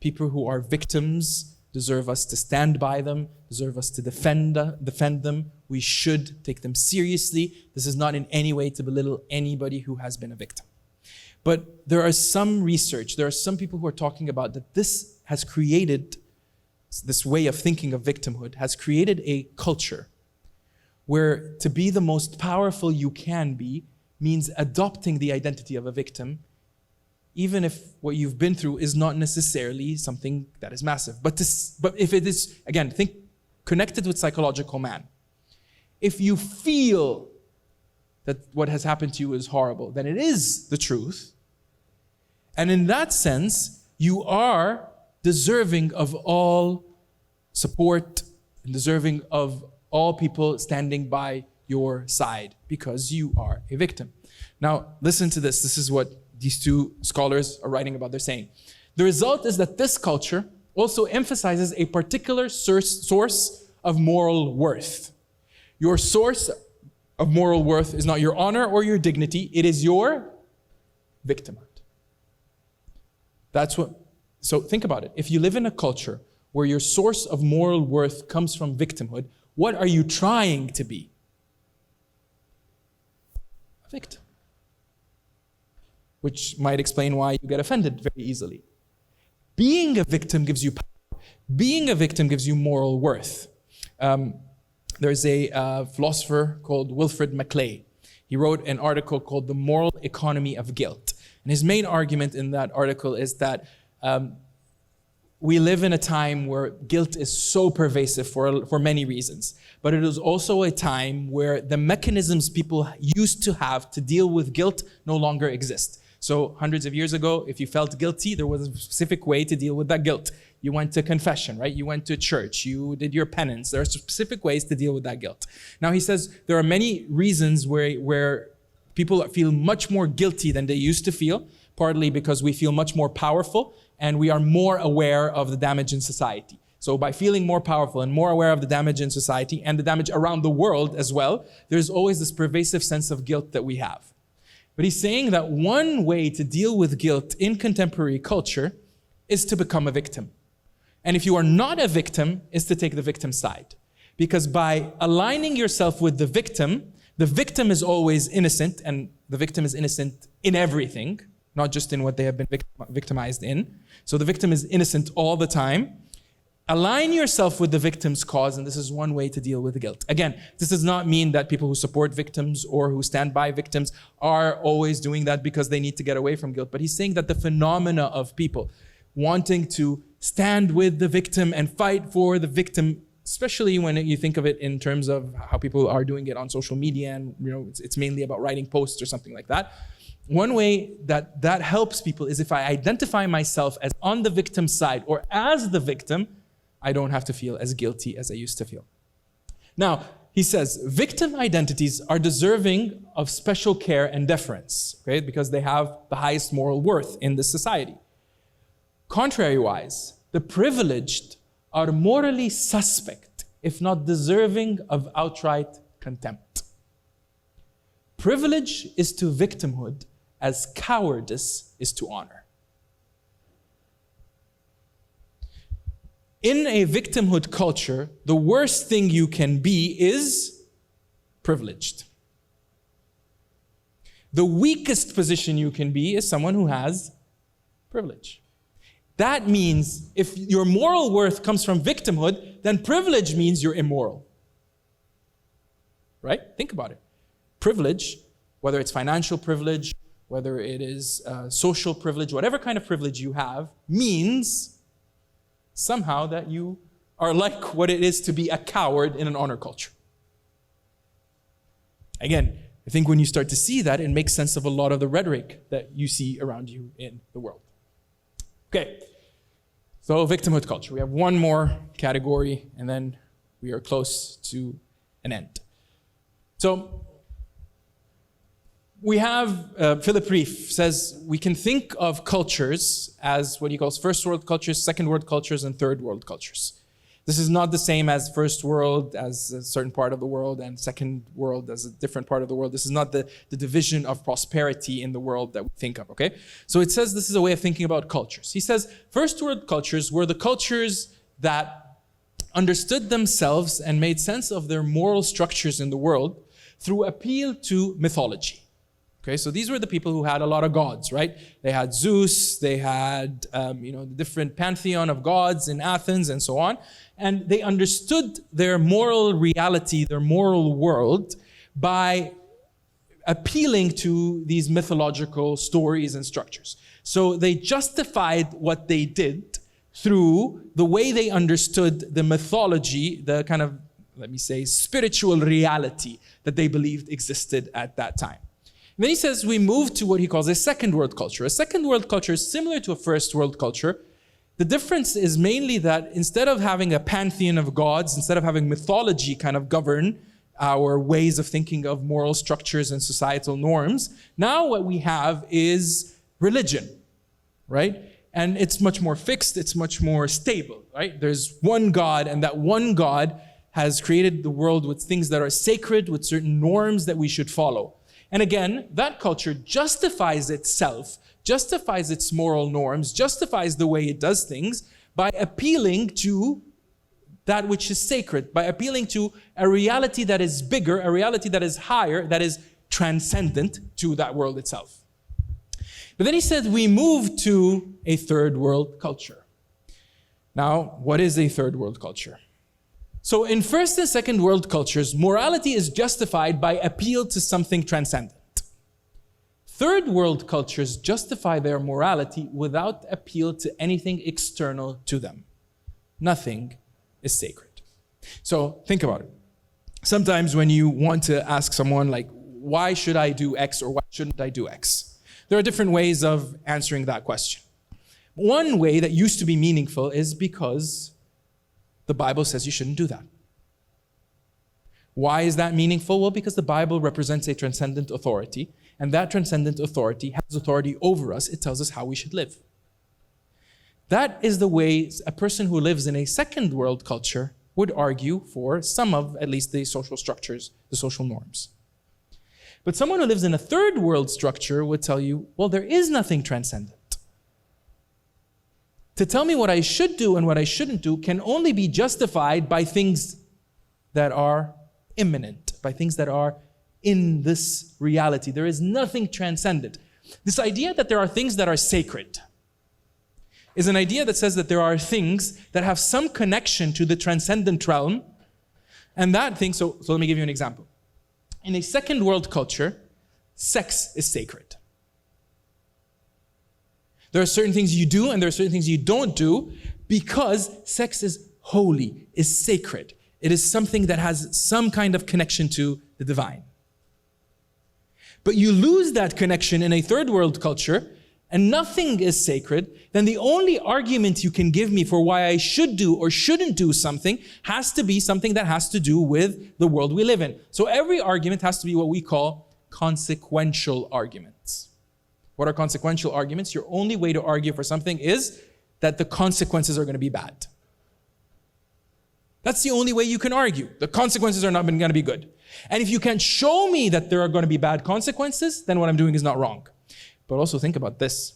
People who are victims deserve us to stand by them, deserve us to defend them. We should take them seriously. This is not in any way to belittle anybody who has been a victim. But there are some research, there are some people who are talking about that this has created, this way of thinking of victimhood has created a culture where to be the most powerful you can be means adopting the identity of a victim, even if what you've been through is not necessarily something that is massive. But if it is, again, think connected with psychological man. If you feel that what has happened to you is horrible, then it is the truth. And in that sense, you are deserving of all support and deserving of all people standing by your side because you are a victim. Now, listen to this. This is what these two scholars are writing about. They're saying, the result is that this culture also emphasizes a particular source of moral worth. Your source of moral worth is not your honor or your dignity. It is your victimhood. So think about it. If you live in a culture where your source of moral worth comes from victimhood, what are you trying to be? A victim. Which might explain why you get offended very easily. Being a victim gives you power. Being a victim gives you moral worth. There's a philosopher called Wilfred Maclay. He wrote an article called The Moral Economy of Guilt. And his main argument in that article is that we live in a time where guilt is so pervasive for many reasons. But it is also a time where the mechanisms people used to have to deal with guilt no longer exist. So hundreds of years ago, if you felt guilty, there was a specific way to deal with that guilt. You went to confession, right? You went to church. You did your penance. There are specific ways to deal with that guilt. Now he says there are many reasons where people feel much more guilty than they used to feel, partly because we feel much more powerful and we are more aware of the damage in society. So by feeling more powerful and more aware of the damage in society and the damage around the world as well, there's always this pervasive sense of guilt that we have. But he's saying that one way to deal with guilt in contemporary culture is to become a victim. And if you are not a victim, is to take the victim's side. Because by aligning yourself with the victim, the victim is always innocent, and the victim is innocent in everything, not just in what they have been victimized in. So the victim is innocent all the time. Align yourself with the victim's cause, and this is one way to deal with guilt. Again, this does not mean that people who support victims or who stand by victims are always doing that because they need to get away from guilt. But he's saying that the phenomena of people wanting to stand with the victim and fight for the victim, especially when you think of it in terms of how people are doing it on social media, and it's mainly about writing posts or something like that. One way that helps people is if I identify myself as on the victim's side or as the victim, I don't have to feel as guilty as I used to feel. Now, he says, victim identities are deserving of special care and deference, okay, because they have the highest moral worth in this society. Contrary-wise, the privileged are morally suspect, if not deserving of outright contempt. Privilege is to victimhood as cowardice is to honor. In a victimhood culture, the worst thing you can be is privileged. The weakest position you can be is someone who has privilege. That means if your moral worth comes from victimhood, then privilege means you're immoral. Right? Think about it. Privilege, whether it's financial privilege, whether it is social privilege, whatever kind of privilege you have, means somehow that you are like what it is to be a coward in an honor culture. Again, I think when you start to see that, it makes sense of a lot of the rhetoric that you see around you in the world. Okay, so victimhood culture. We have one more category, and then we are close to an end. So we have, Philip Reef says, we can think of cultures as what he calls first world cultures, second world cultures, and third world cultures. This is not the same as first world as a certain part of the world and second world as a different part of the world. This is not the division of prosperity in the world that we think of, okay? So it says this is a way of thinking about cultures. He says first world cultures were the cultures that understood themselves and made sense of their moral structures in the world through appeal to mythology. Okay, so these were the people who had a lot of gods, right? They had Zeus, they had the different pantheon of gods in Athens and so on. And they understood their moral reality, their moral world, by appealing to these mythological stories and structures. So they justified what they did through the way they understood the mythology, the kind of, let me say, spiritual reality that they believed existed at that time. Then he says we move to what he calls a second world culture. A second world culture is similar to a first world culture. The difference is mainly that instead of having a pantheon of gods, instead of having mythology kind of govern our ways of thinking of moral structures and societal norms, now what we have is religion, right? And it's much more fixed, it's much more stable, right? There's one God, and that one God has created the world with things that are sacred, with certain norms that we should follow. And again, that culture justifies itself, justifies its moral norms, justifies the way it does things by appealing to that which is sacred, by appealing to a reality that is bigger, a reality that is higher, that is transcendent to that world itself. But then he said we move to a third world culture. Now, what is a third world culture? So in first and second world cultures, morality is justified by appeal to something transcendent. Third world cultures justify their morality without appeal to anything external to them. Nothing is sacred. So think about it. Sometimes when you want to ask someone like, why should I do X or why shouldn't I do X? There are different ways of answering that question. One way that used to be meaningful is because the Bible says you shouldn't do that. Why is that meaningful? Well, because the Bible represents a transcendent authority, and that transcendent authority has authority over us. It tells us how we should live. That is the way a person who lives in a second world culture would argue for some of, at least, the social structures, the social norms. But someone who lives in a third world structure would tell you, well, there is nothing transcendent. To tell me what I should do and what I shouldn't do can only be justified by things that are imminent, by things that are in this reality. There is nothing transcendent. This idea that there are things that are sacred is an idea that says that there are things that have some connection to the transcendent realm. And that thing, so let me give you an example. In a second world culture, sex is sacred. There are certain things you do and there are certain things you don't do because sex is holy, is sacred. It is something that has some kind of connection to the divine. But you lose that connection in a third world culture and nothing is sacred, then the only argument you can give me for why I should do or shouldn't do something has to be something that has to do with the world we live in. So every argument has to be what we call consequential arguments. What are consequential arguments? Your only way to argue for something is that the consequences are going to be bad. That's the only way you can argue. The consequences are not going to be good. And if you can show me that there are going to be bad consequences, then what I'm doing is not wrong. But also think about this.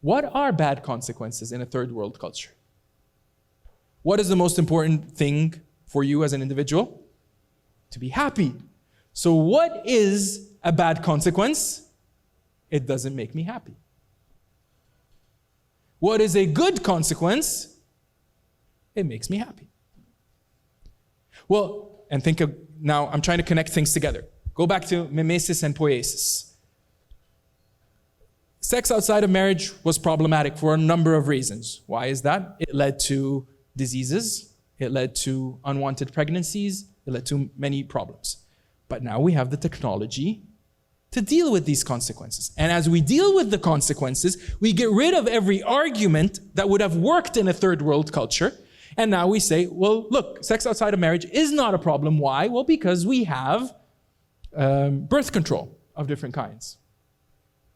What are bad consequences in a third world culture? What is the most important thing for you as an individual? To be happy. So what is a bad consequence? It doesn't make me happy. What is a good consequence? It makes me happy. Well, and think of, now I'm trying to connect things together. Go back to mimesis and poiesis. Sex outside of marriage was problematic for a number of reasons. Why is that? It led to diseases. It led to unwanted pregnancies. It led to many problems. But now we have the technology to deal with these consequences. And as we deal with the consequences, we get rid of every argument that would have worked in a third world culture. And now we say, well, look, sex outside of marriage is not a problem. Why? Well, because we have birth control of different kinds.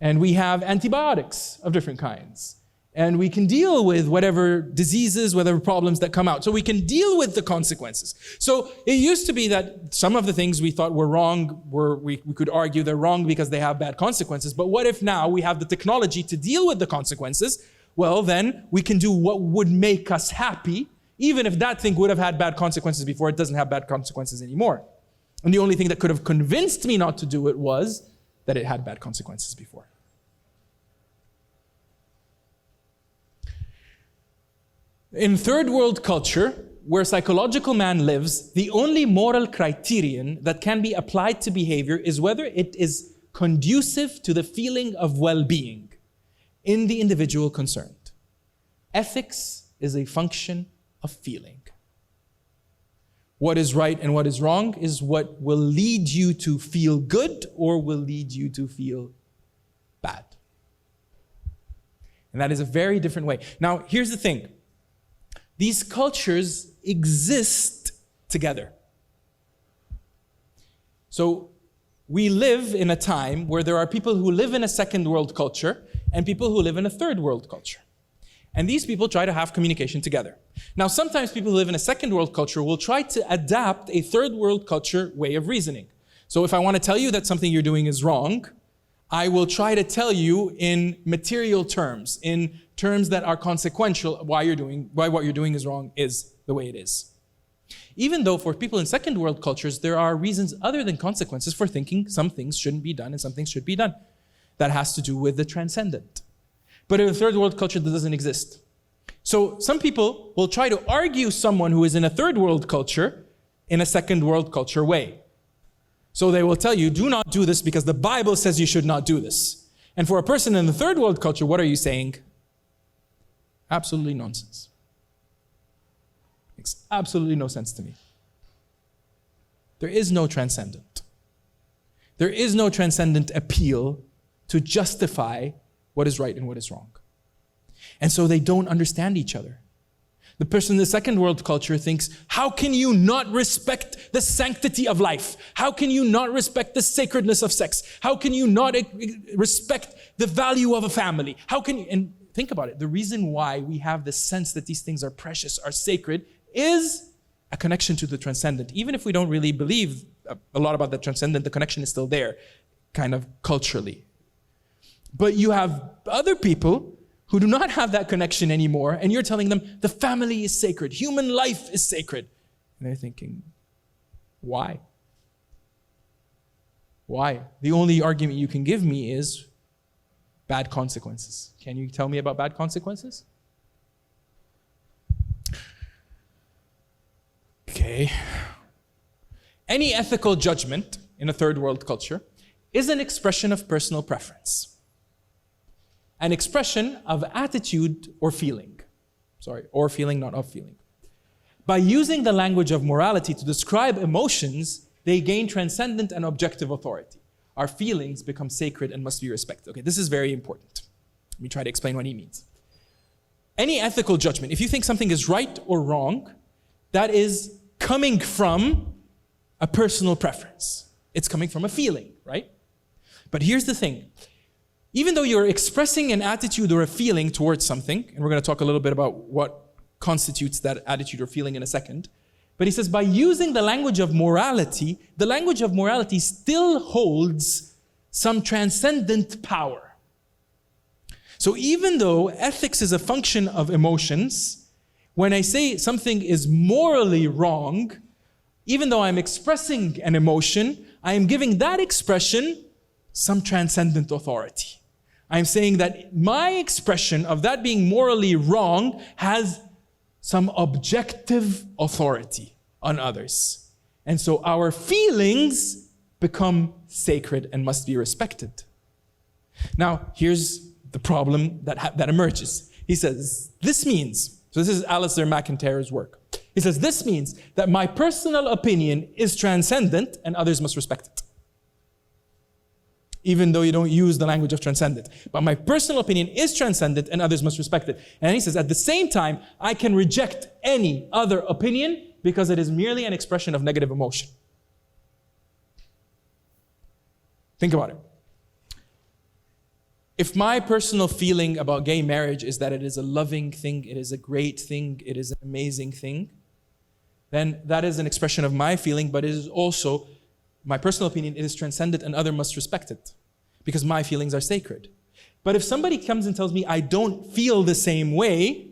And we have antibiotics of different kinds. And we can deal with whatever diseases, whatever problems that come out. So we can deal with the consequences. So it used to be that some of the things we thought were wrong, we could argue they're wrong because they have bad consequences. But what if now we have the technology to deal with the consequences? Well, then we can do what would make us happy. Even if that thing would have had bad consequences before, it doesn't have bad consequences anymore. And the only thing that could have convinced me not to do it was that it had bad consequences before. In third world culture, where psychological man lives, the only moral criterion that can be applied to behavior is whether it is conducive to the feeling of well-being in the individual concerned. Ethics is a function of feeling. What is right and what is wrong is what will lead you to feel good or will lead you to feel bad. And that is a very different way. Now, here's the thing. These cultures exist together. So we live in a time where there are people who live in a second world culture and people who live in a third world culture. And these people try to have communication together. Now, sometimes people who live in a second world culture will try to adapt a third world culture way of reasoning. So if I want to tell you that something you're doing is wrong, I will try to tell you in material terms, in terms that are consequential, why what you're doing is wrong is the way it is. Even though for people in second world cultures, there are reasons other than consequences for thinking some things shouldn't be done and some things should be done. That has to do with the transcendent. But in a third world culture, that doesn't exist. So some people will try to argue someone who is in a third world culture in a second world culture way. So they will tell you, do not do this because the Bible says you should not do this. And for a person in the third world culture, what are you saying? Absolutely nonsense. Makes absolutely no sense to me. There is no transcendent. There is no transcendent appeal to justify what is right and what is wrong. And so they don't understand each other. The person in the second world culture thinks, how can you not respect the sanctity of life? How can you not respect the sacredness of sex? How can you not respect the value of a family? How can you, and think about it, the reason why we have this sense that these things are precious, are sacred, is a connection to the transcendent. Even if we don't really believe a lot about the transcendent, the connection is still there, kind of culturally. But you have other people who do not have that connection anymore, and you're telling them the family is sacred, human life is sacred. And they're thinking, why? Why? The only argument you can give me is bad consequences. Can you tell me about bad consequences? Okay. Any ethical judgment in a third world culture is an expression of personal preference. An expression of attitude or feeling. Sorry, or feeling, not of feeling. By using the language of morality to describe emotions, they gain transcendent and objective authority. Our feelings become sacred and must be respected. Okay, this is very important. Let me try to explain what he means. Any ethical judgment, if you think something is right or wrong, that is coming from a personal preference. It's coming from a feeling, right? But here's the thing. Even though you're expressing an attitude or a feeling towards something, and we're going to talk a little bit about what constitutes that attitude or feeling in a second, but he says by using the language of morality still holds some transcendent power. So even though ethics is a function of emotions, when I say something is morally wrong, even though I'm expressing an emotion, I am giving that expression some transcendent authority. I'm saying that my expression of that being morally wrong has some objective authority on others. And so our feelings become sacred and must be respected. Now, here's the problem that emerges. He says, this means, so this is Alistair McIntyre's work. He says, this means that my personal opinion is transcendent and others must respect it. Even though you don't use the language of transcendent. But my personal opinion is transcendent and others must respect it. And he says, at the same time, I can reject any other opinion because it is merely an expression of negative emotion. Think about it. If my personal feeling about gay marriage is that it is a loving thing, it is a great thing, it is an amazing thing, then that is an expression of my feeling, but it is also my personal opinion, it is transcendent and others must respect it because my feelings are sacred. But if somebody comes and tells me I don't feel the same way,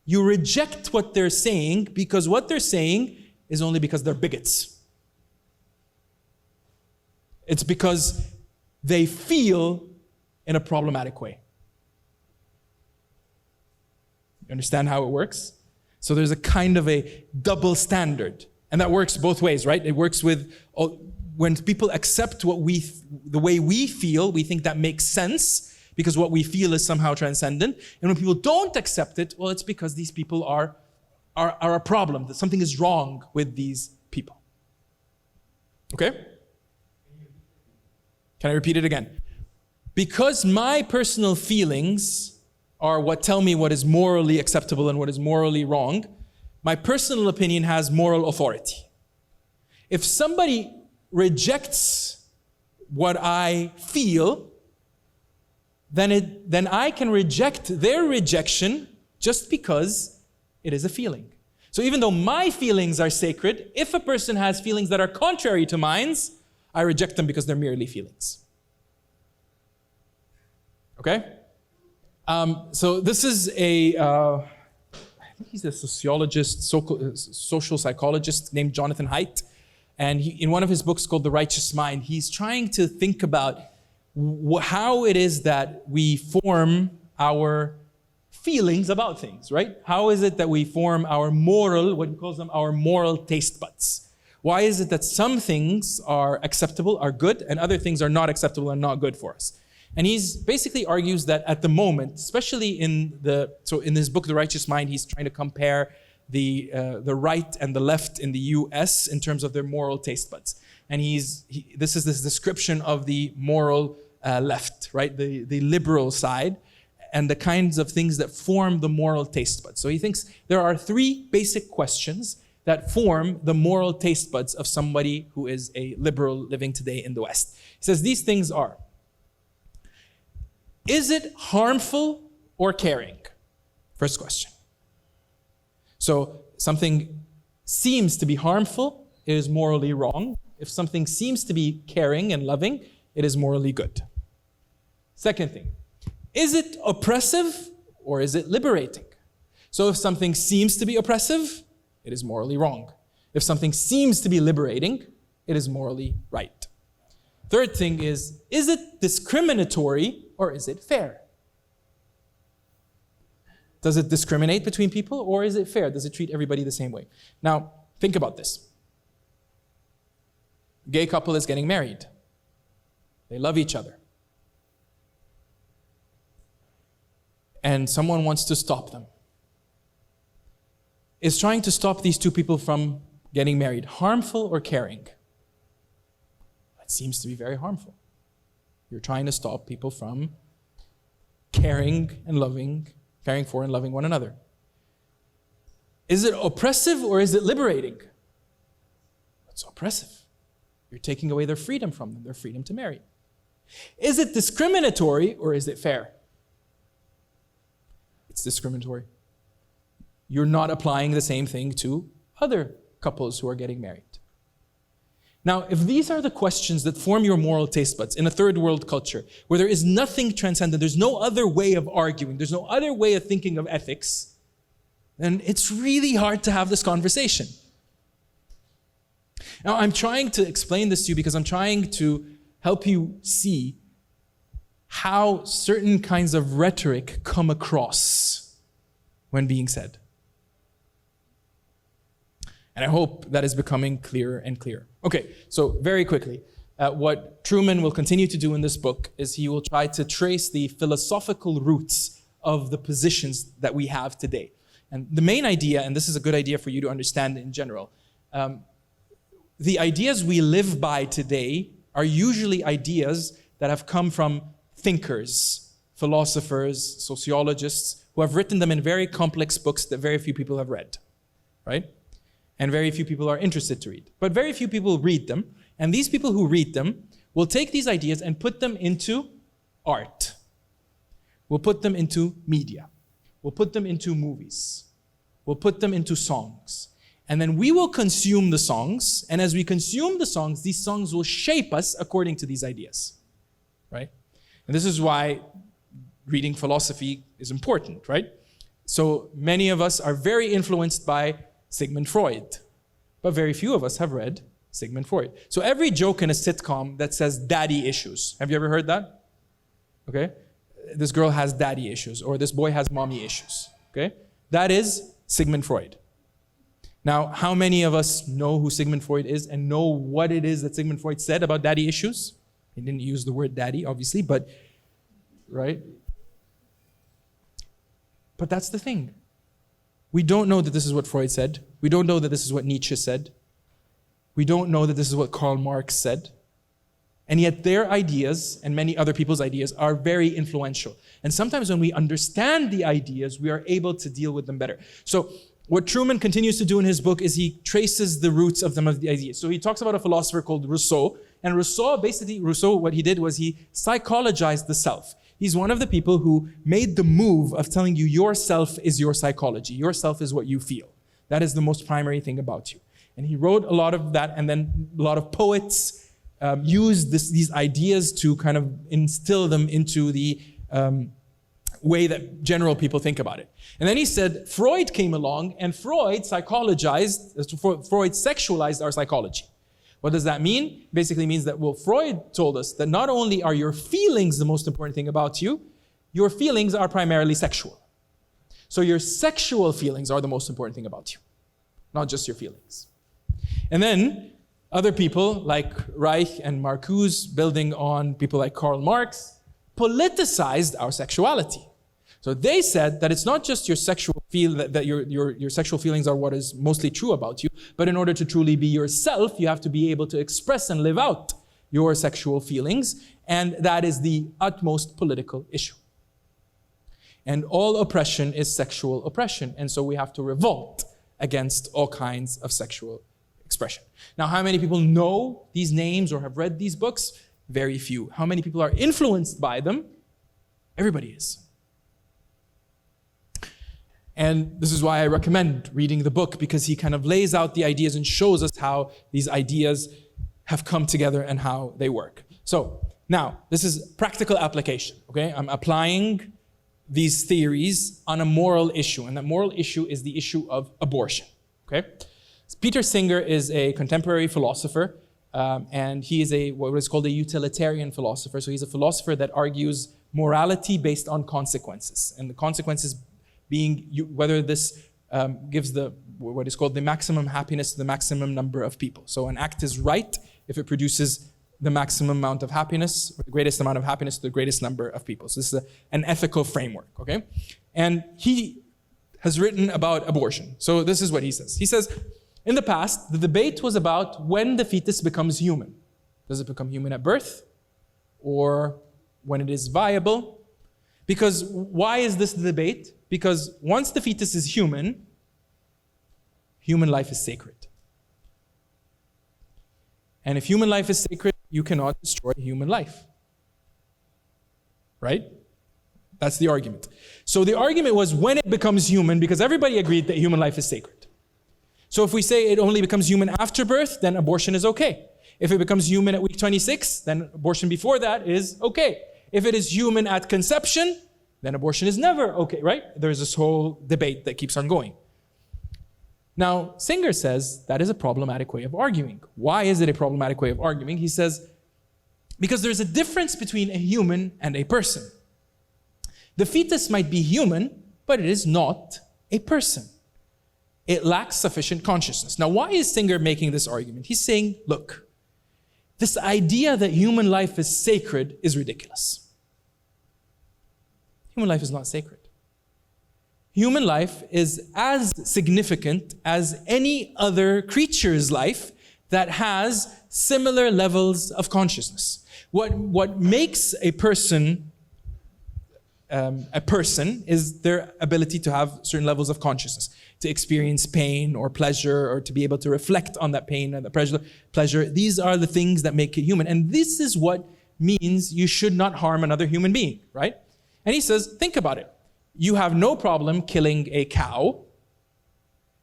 you reject what they're saying because what they're saying is only because they're bigots. It's because they feel in a problematic way. You understand how it works? So there's a kind of a double standard. And that works both ways, right? It works with when people accept the way we feel, we think that makes sense because what we feel is somehow transcendent. And when people don't accept it, well, it's because these people are a problem, that something is wrong with these people. Okay? Can I repeat it again? Because my personal feelings are what tell me what is morally acceptable and what is morally wrong, my personal opinion has moral authority. If somebody rejects what I feel, then I can reject their rejection just because it is a feeling. So even though my feelings are sacred, if a person has feelings that are contrary to mine, I reject them because they're merely feelings. Okay? So this is I think he's a sociologist, social psychologist named Jonathan Haidt. And in one of his books called The Righteous Mind, he's trying to think about how it is that we form our feelings about things, right? How is it that we form our moral, what he calls them, our moral taste buds? Why is it that some things are acceptable, are good, and other things are not acceptable and not good for us? And he's basically argues that at the moment, especially in his book, The Righteous Mind, he's trying to compare the right and the left in the US in terms of their moral taste buds. And this is this description of the moral left, right? The liberal side and the kinds of things that form the moral taste buds. So he thinks there are three basic questions that form the moral taste buds of somebody who is a liberal living today in the West. He says these things are: is it harmful or caring? First question. So something seems to be harmful, it is morally wrong. If something seems to be caring and loving, it is morally good. Second thing, is it oppressive or is it liberating? So if something seems to be oppressive, it is morally wrong. If something seems to be liberating, it is morally right. Third thing is it discriminatory or is it fair? Does it discriminate between people or is it fair? Does it treat everybody the same way? Now, think about this. Gay couple is getting married. They love each other. And someone wants to stop them. Is trying to stop these two people from getting married harmful or caring? It seems to be very harmful. You're trying to stop people from caring for and loving one another. Is it oppressive or is it liberating? It's oppressive. You're taking away their freedom from them, their freedom to marry. Is it discriminatory or is it fair? It's discriminatory. You're not applying the same thing to other couples who are getting married. Now, if these are the questions that form your moral taste buds in a third world culture, where there is nothing transcendent, there's no other way of arguing, there's no other way of thinking of ethics, then it's really hard to have this conversation. Now, I'm trying to explain this to you because I'm trying to help you see how certain kinds of rhetoric come across when being said. And I hope that is becoming clearer and clearer. Okay, so very quickly, what Truman will continue to do in this book is he will try to trace the philosophical roots of the positions that we have today. And the main idea, and this is a good idea for you to understand in general, the ideas we live by today are usually ideas that have come from thinkers, philosophers, sociologists, who have written them in very complex books that very few people have read, right? And very few people are interested to read. But very few people read them. And these people who read them will take these ideas and put them into art. We'll put them into media. We'll put them into movies. We'll put them into songs. And then we will consume the songs. And as we consume the songs, these songs will shape us according to these ideas, right? And this is why reading philosophy is important, right? So many of us are very influenced by Sigmund Freud, but very few of us have read Sigmund Freud. So every joke in a sitcom that says daddy issues, have you ever heard that? Okay? This girl has daddy issues, or this boy has mommy issues, okay? That is Sigmund Freud. Now, how many of us know who Sigmund Freud is and know what it is that Sigmund Freud said about daddy issues? He didn't use the word daddy, obviously, but, right? But that's the thing. We don't know that this is what Freud said. We don't know that this is what Nietzsche said. We don't know that this is what Karl Marx said. And yet their ideas and many other people's ideas are very influential. And sometimes when we understand the ideas, we are able to deal with them better. So what Truman continues to do in his book is he traces the roots of them of the ideas. So he talks about a philosopher called Rousseau. And Rousseau, what he did was he psychologized the self. He's one of the people who made the move of telling you yourself is your psychology. Yourself is what you feel. That is the most primary thing about you. And he wrote a lot of that, and then a lot of poets used these ideas to kind of instill them into the way that general people think about it. And then he said Freud came along, and Freud sexualized our psychology. What does that mean? Basically means that, well, Freud told us that not only are your feelings the most important thing about you, your feelings are primarily sexual. So your sexual feelings are the most important thing about you, not just your feelings. And then other people like Reich and Marcuse, building on people like Karl Marx, politicized our sexuality. So they said that it's not just your sexual your sexual feelings are what is mostly true about you, but in order to truly be yourself, you have to be able to express and live out your sexual feelings, and that is the utmost political issue. And all oppression is sexual oppression, and so we have to revolt against all kinds of sexual expression. Now, how many people know these names or have read these books? Very few. How many people are influenced by them? Everybody is. And this is why I recommend reading the book, because he kind of lays out the ideas and shows us how these ideas have come together and how they work. So now, this is practical application, okay? I'm applying these theories on a moral issue, and that moral issue is the issue of abortion, okay? Peter Singer is a contemporary philosopher And he is what is called a utilitarian philosopher. So he's a philosopher that argues morality based on consequences. And the consequences being whether this gives what is called the maximum happiness to the maximum number of people. So an act is right if it produces the maximum amount of happiness, or the greatest amount of happiness to the greatest number of people. So this is an ethical framework, okay? And he has written about abortion. So this is what he says. He says, in the past, the debate was about when the fetus becomes human. Does it become human at birth? Or when it is viable? Because why is this the debate? Because once the fetus is human life is sacred. And if human life is sacred, you cannot destroy human life. Right? That's the argument. So the argument was when it becomes human, because everybody agreed that human life is sacred. So if we say it only becomes human after birth, then abortion is okay. If it becomes human at week 26, then abortion before that is okay. If it is human at conception, then abortion is never okay, right? There's this whole debate that keeps on going. Now, Singer says that is a problematic way of arguing. Why is it a problematic way of arguing? He says, because there's a difference between a human and a person. The fetus might be human, but it is not a person. It lacks sufficient consciousness. Now, why is Singer making this argument? He's saying, look, this idea that human life is sacred is ridiculous. Human life is not sacred. Human life is as significant as any other creature's life that has similar levels of consciousness. What makes a person is their ability to have certain levels of consciousness, to experience pain or pleasure, or to be able to reflect on that pain and the pleasure. These are the things that make it human. And this is what means you should not harm another human being, right? And he says, think about it. You have no problem killing a cow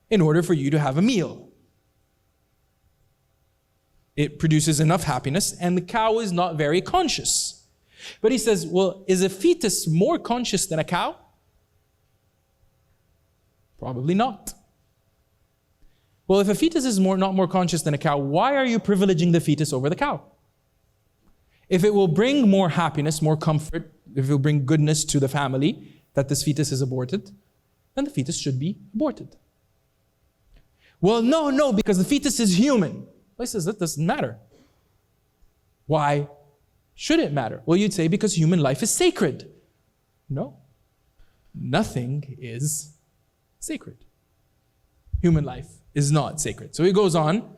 in order for you to have a meal. It produces enough happiness, and the cow is not very conscious. But he says, well, is a fetus more conscious than a cow? Probably not. Well, if a fetus is not more conscious than a cow, why are you privileging the fetus over the cow? If it will bring more happiness, more comfort, if it will bring goodness to the family, that this fetus is aborted, then the fetus should be aborted. Well, no, because the fetus is human. Well, he says that doesn't matter. Why should it matter? Well, you'd say because human life is sacred. No, nothing is sacred. Human life is not sacred. So he goes on.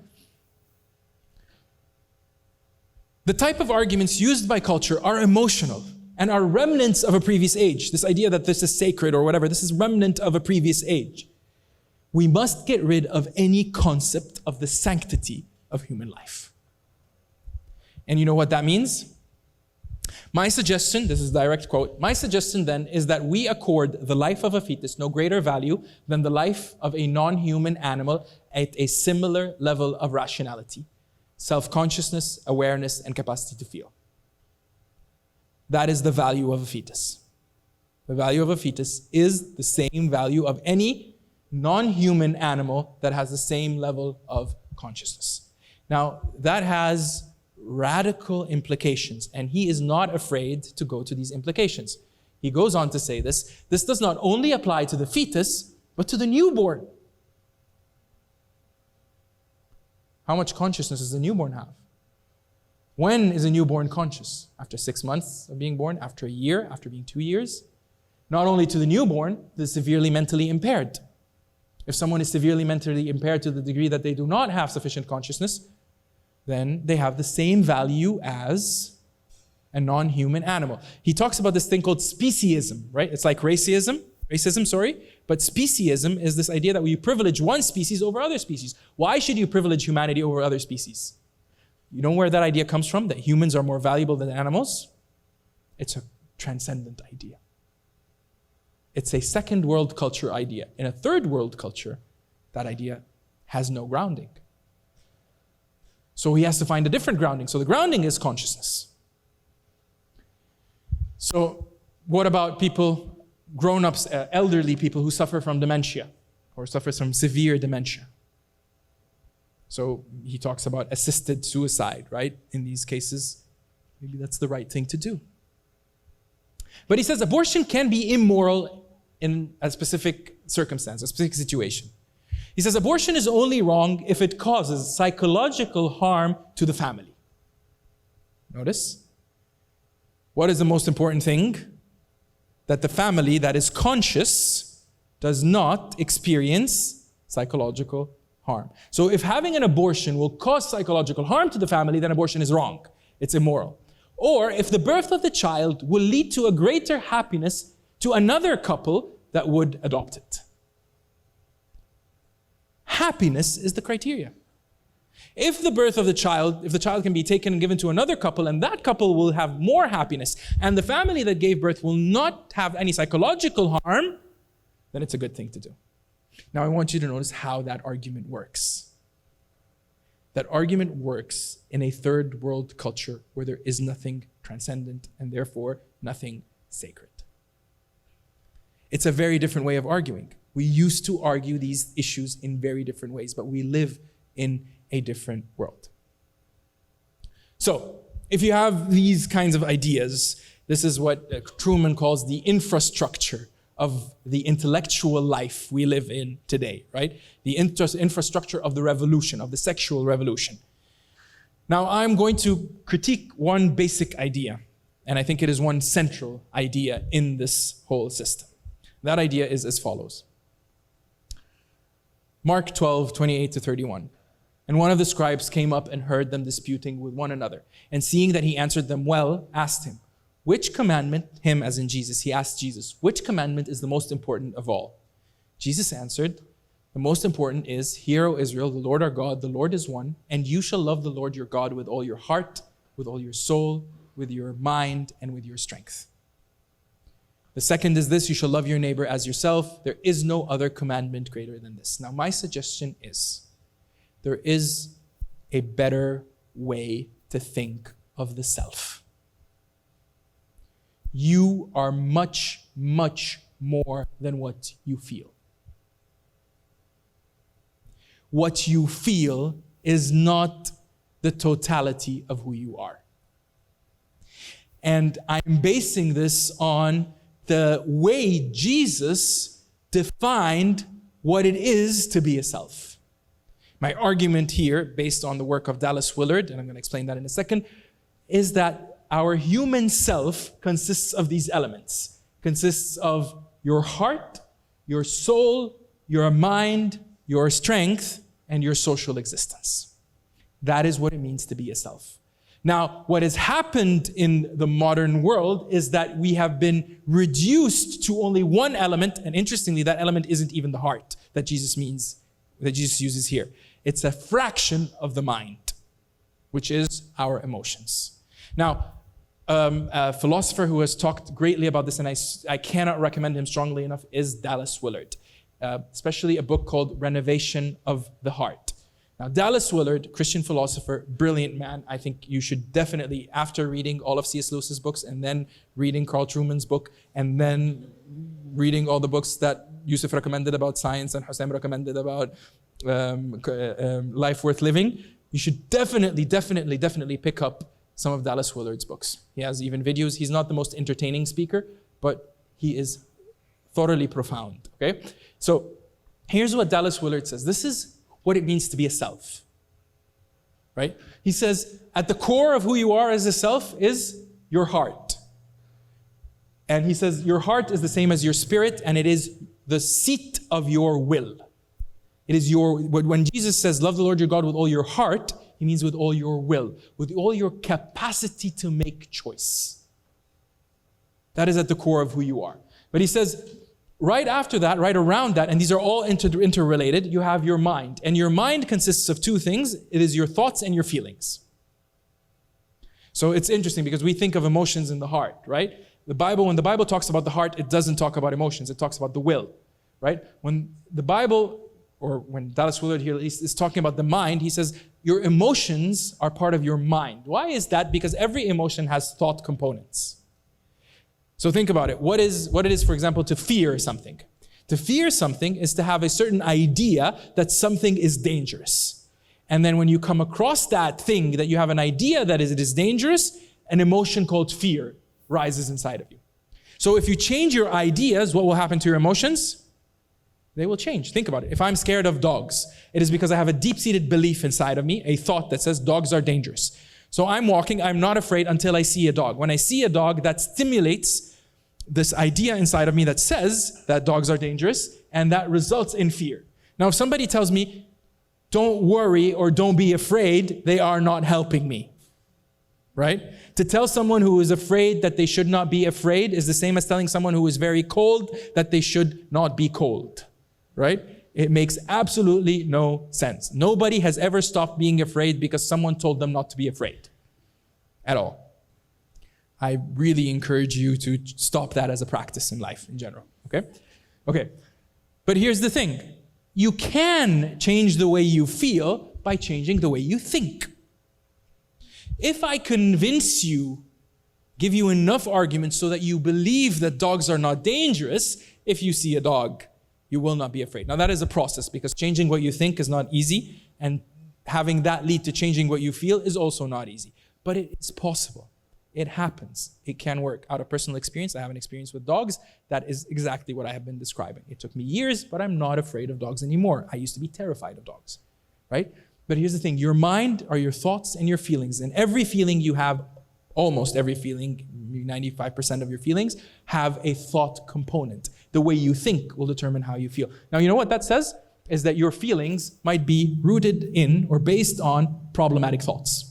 The type of arguments used by culture are emotional and are remnants of a previous age. This idea that this is sacred or whatever, this is remnant of a previous age. We must get rid of any concept of the sanctity of human life. And you know what that means? My suggestion, this is a direct quote, my suggestion then is that we accord the life of a fetus no greater value than the life of a non-human animal at a similar level of rationality, self-consciousness, awareness, and capacity to feel. That is the value of a fetus. The value of a fetus is the same value of any non-human animal that has the same level of consciousness. Now, that has radical implications, and he is not afraid to go to these implications. He goes on to say this does not only apply to the fetus, but to the newborn. How much consciousness does the newborn have? When is a newborn conscious? After 6 months of being born? After a year? After being 2 years? Not only to the newborn, the severely mentally impaired. If someone is severely mentally impaired to the degree that they do not have sufficient consciousness, then they have the same value as a non-human animal. He talks about this thing called speciesism, right? It's like racism, but speciesism is this idea that we privilege one species over other species. Why should you privilege humanity over other species? You know where that idea comes from, that humans are more valuable than animals? It's a transcendent idea. It's a second world culture idea. In a third world culture, that idea has no grounding. So he has to find a different grounding. So the grounding is consciousness. So what about people, grown-ups, elderly people who suffer from dementia or suffer from severe dementia? So he talks about assisted suicide, right? In these cases, maybe that's the right thing to do. But he says abortion can be immoral in a specific circumstance, a specific situation. He says abortion is only wrong if it causes psychological harm to the family. Notice, what is the most important thing? That the family that is conscious does not experience psychological harm. So if having an abortion will cause psychological harm to the family, then abortion is wrong. It's immoral. Or if the birth of the child will lead to a greater happiness to another couple that would adopt it. Happiness is the criteria. If the birth of the child, if the child can be taken and given to another couple, and that couple will have more happiness, and the family that gave birth will not have any psychological harm, then it's a good thing to do. Now I want you to notice how that argument works. That argument works in a third world culture where there is nothing transcendent and therefore nothing sacred. It's a very different way of arguing. We used to argue these issues in very different ways, but we live in a different world. So, if you have these kinds of ideas, this is what Truman calls the infrastructure of the intellectual life we live in today, right? The infrastructure of the revolution, of the sexual revolution. Now, I'm going to critique one basic idea, and I think it is one central idea in this whole system. That idea is as follows. Mark 12:28-31. And one of the scribes came up and heard them disputing with one another. And seeing that he answered them well, asked him, which commandment, him as in Jesus, he asked Jesus, which commandment is the most important of all? Jesus answered, the most important is, hear, O Israel, the Lord our God, the Lord is one, and you shall love the Lord your God with all your heart, with all your soul, with your mind, and with your strength. The second is this, you shall love your neighbor as yourself. There is no other commandment greater than this. Now, my suggestion is, there is a better way to think of the self. You are much, much more than what you feel. What you feel is not the totality of who you are. And I'm basing this on the way Jesus defined what it is to be a self. My argument here, based on the work of Dallas Willard, and I'm going to explain that in a second, is that our human self consists of these elements. Consists of your heart, your soul, your mind, your strength, and your social existence. That is what it means to be a self. Now, what has happened in the modern world is that we have been reduced to only one element, and interestingly, that element isn't even the heart that Jesus uses here. It's a fraction of the mind, which is our emotions. Now, a philosopher who has talked greatly about this, and I cannot recommend him strongly enough, is Dallas Willard, especially a book called Renovation of the Heart. Now, Dallas Willard, Christian philosopher, brilliant man. I think you should definitely, after reading all of C.S. Lewis's books, and then reading Carl Truman's book, and then reading all the books that Yusuf recommended about science and Hussein recommended about life worth living, you should definitely pick up some of Dallas Willard's books. He has even videos. He's not the most entertaining speaker, but he is thoroughly profound, okay? So here's what Dallas Willard says. This is what it means to be a self, right? He says, at the core of who you are as a self is your heart. And he says, your heart is the same as your spirit, and it is the seat of your will. It is when Jesus says, love the Lord your God with all your heart, he means with all your will, with all your capacity to make choice. That is at the core of who you are. But he says, right after that, right around that, and these are all interrelated, you have your mind. And your mind consists of two things. It is your thoughts and your feelings. So it's interesting because we think of emotions in the heart, right? When the Bible talks about the heart, it doesn't talk about emotions. It talks about the will, right? When the Bible, or when Dallas Willard here at least is talking about the mind, he says, your emotions are part of your mind. Why is that? Because every emotion has thought components. So think about it. What it is, for example, to fear something. To fear something is to have a certain idea that something is dangerous. And then when you come across that thing, that you have an idea that it is dangerous, an emotion called fear rises inside of you. So if you change your ideas, what will happen to your emotions? They will change. Think about it. If I'm scared of dogs, it is because I have a deep-seated belief inside of me, a thought that says dogs are dangerous. So I'm walking, I'm not afraid until I see a dog. When I see a dog, that stimulates this idea inside of me that says that dogs are dangerous, and that results in fear. Now, if somebody tells me, don't worry or don't be afraid, they are not helping me. Right? To tell someone who is afraid that they should not be afraid is the same as telling someone who is very cold that they should not be cold. Right? It makes absolutely no sense. Nobody has ever stopped being afraid because someone told them not to be afraid. At all. I really encourage you to stop that as a practice in life in general. Okay? Okay. But here's the thing. You can change the way you feel by changing the way you think. If I convince you, give you enough arguments so that you believe that dogs are not dangerous, if you see a dog, you will not be afraid. Now that is a process because changing what you think is not easy, and having that lead to changing what you feel is also not easy. But it is possible. It happens. It can work. Out of personal experience, I have an experience with dogs. That is exactly what I have been describing. It took me years, but I'm not afraid of dogs anymore. I used to be terrified of dogs, right? But here's the thing. Your mind are your thoughts and your feelings. And every feeling you have, almost every feeling, 95% of your feelings, have a thought component. The way you think will determine how you feel. Now, you know what that says? Is that your feelings might be rooted in or based on problematic thoughts.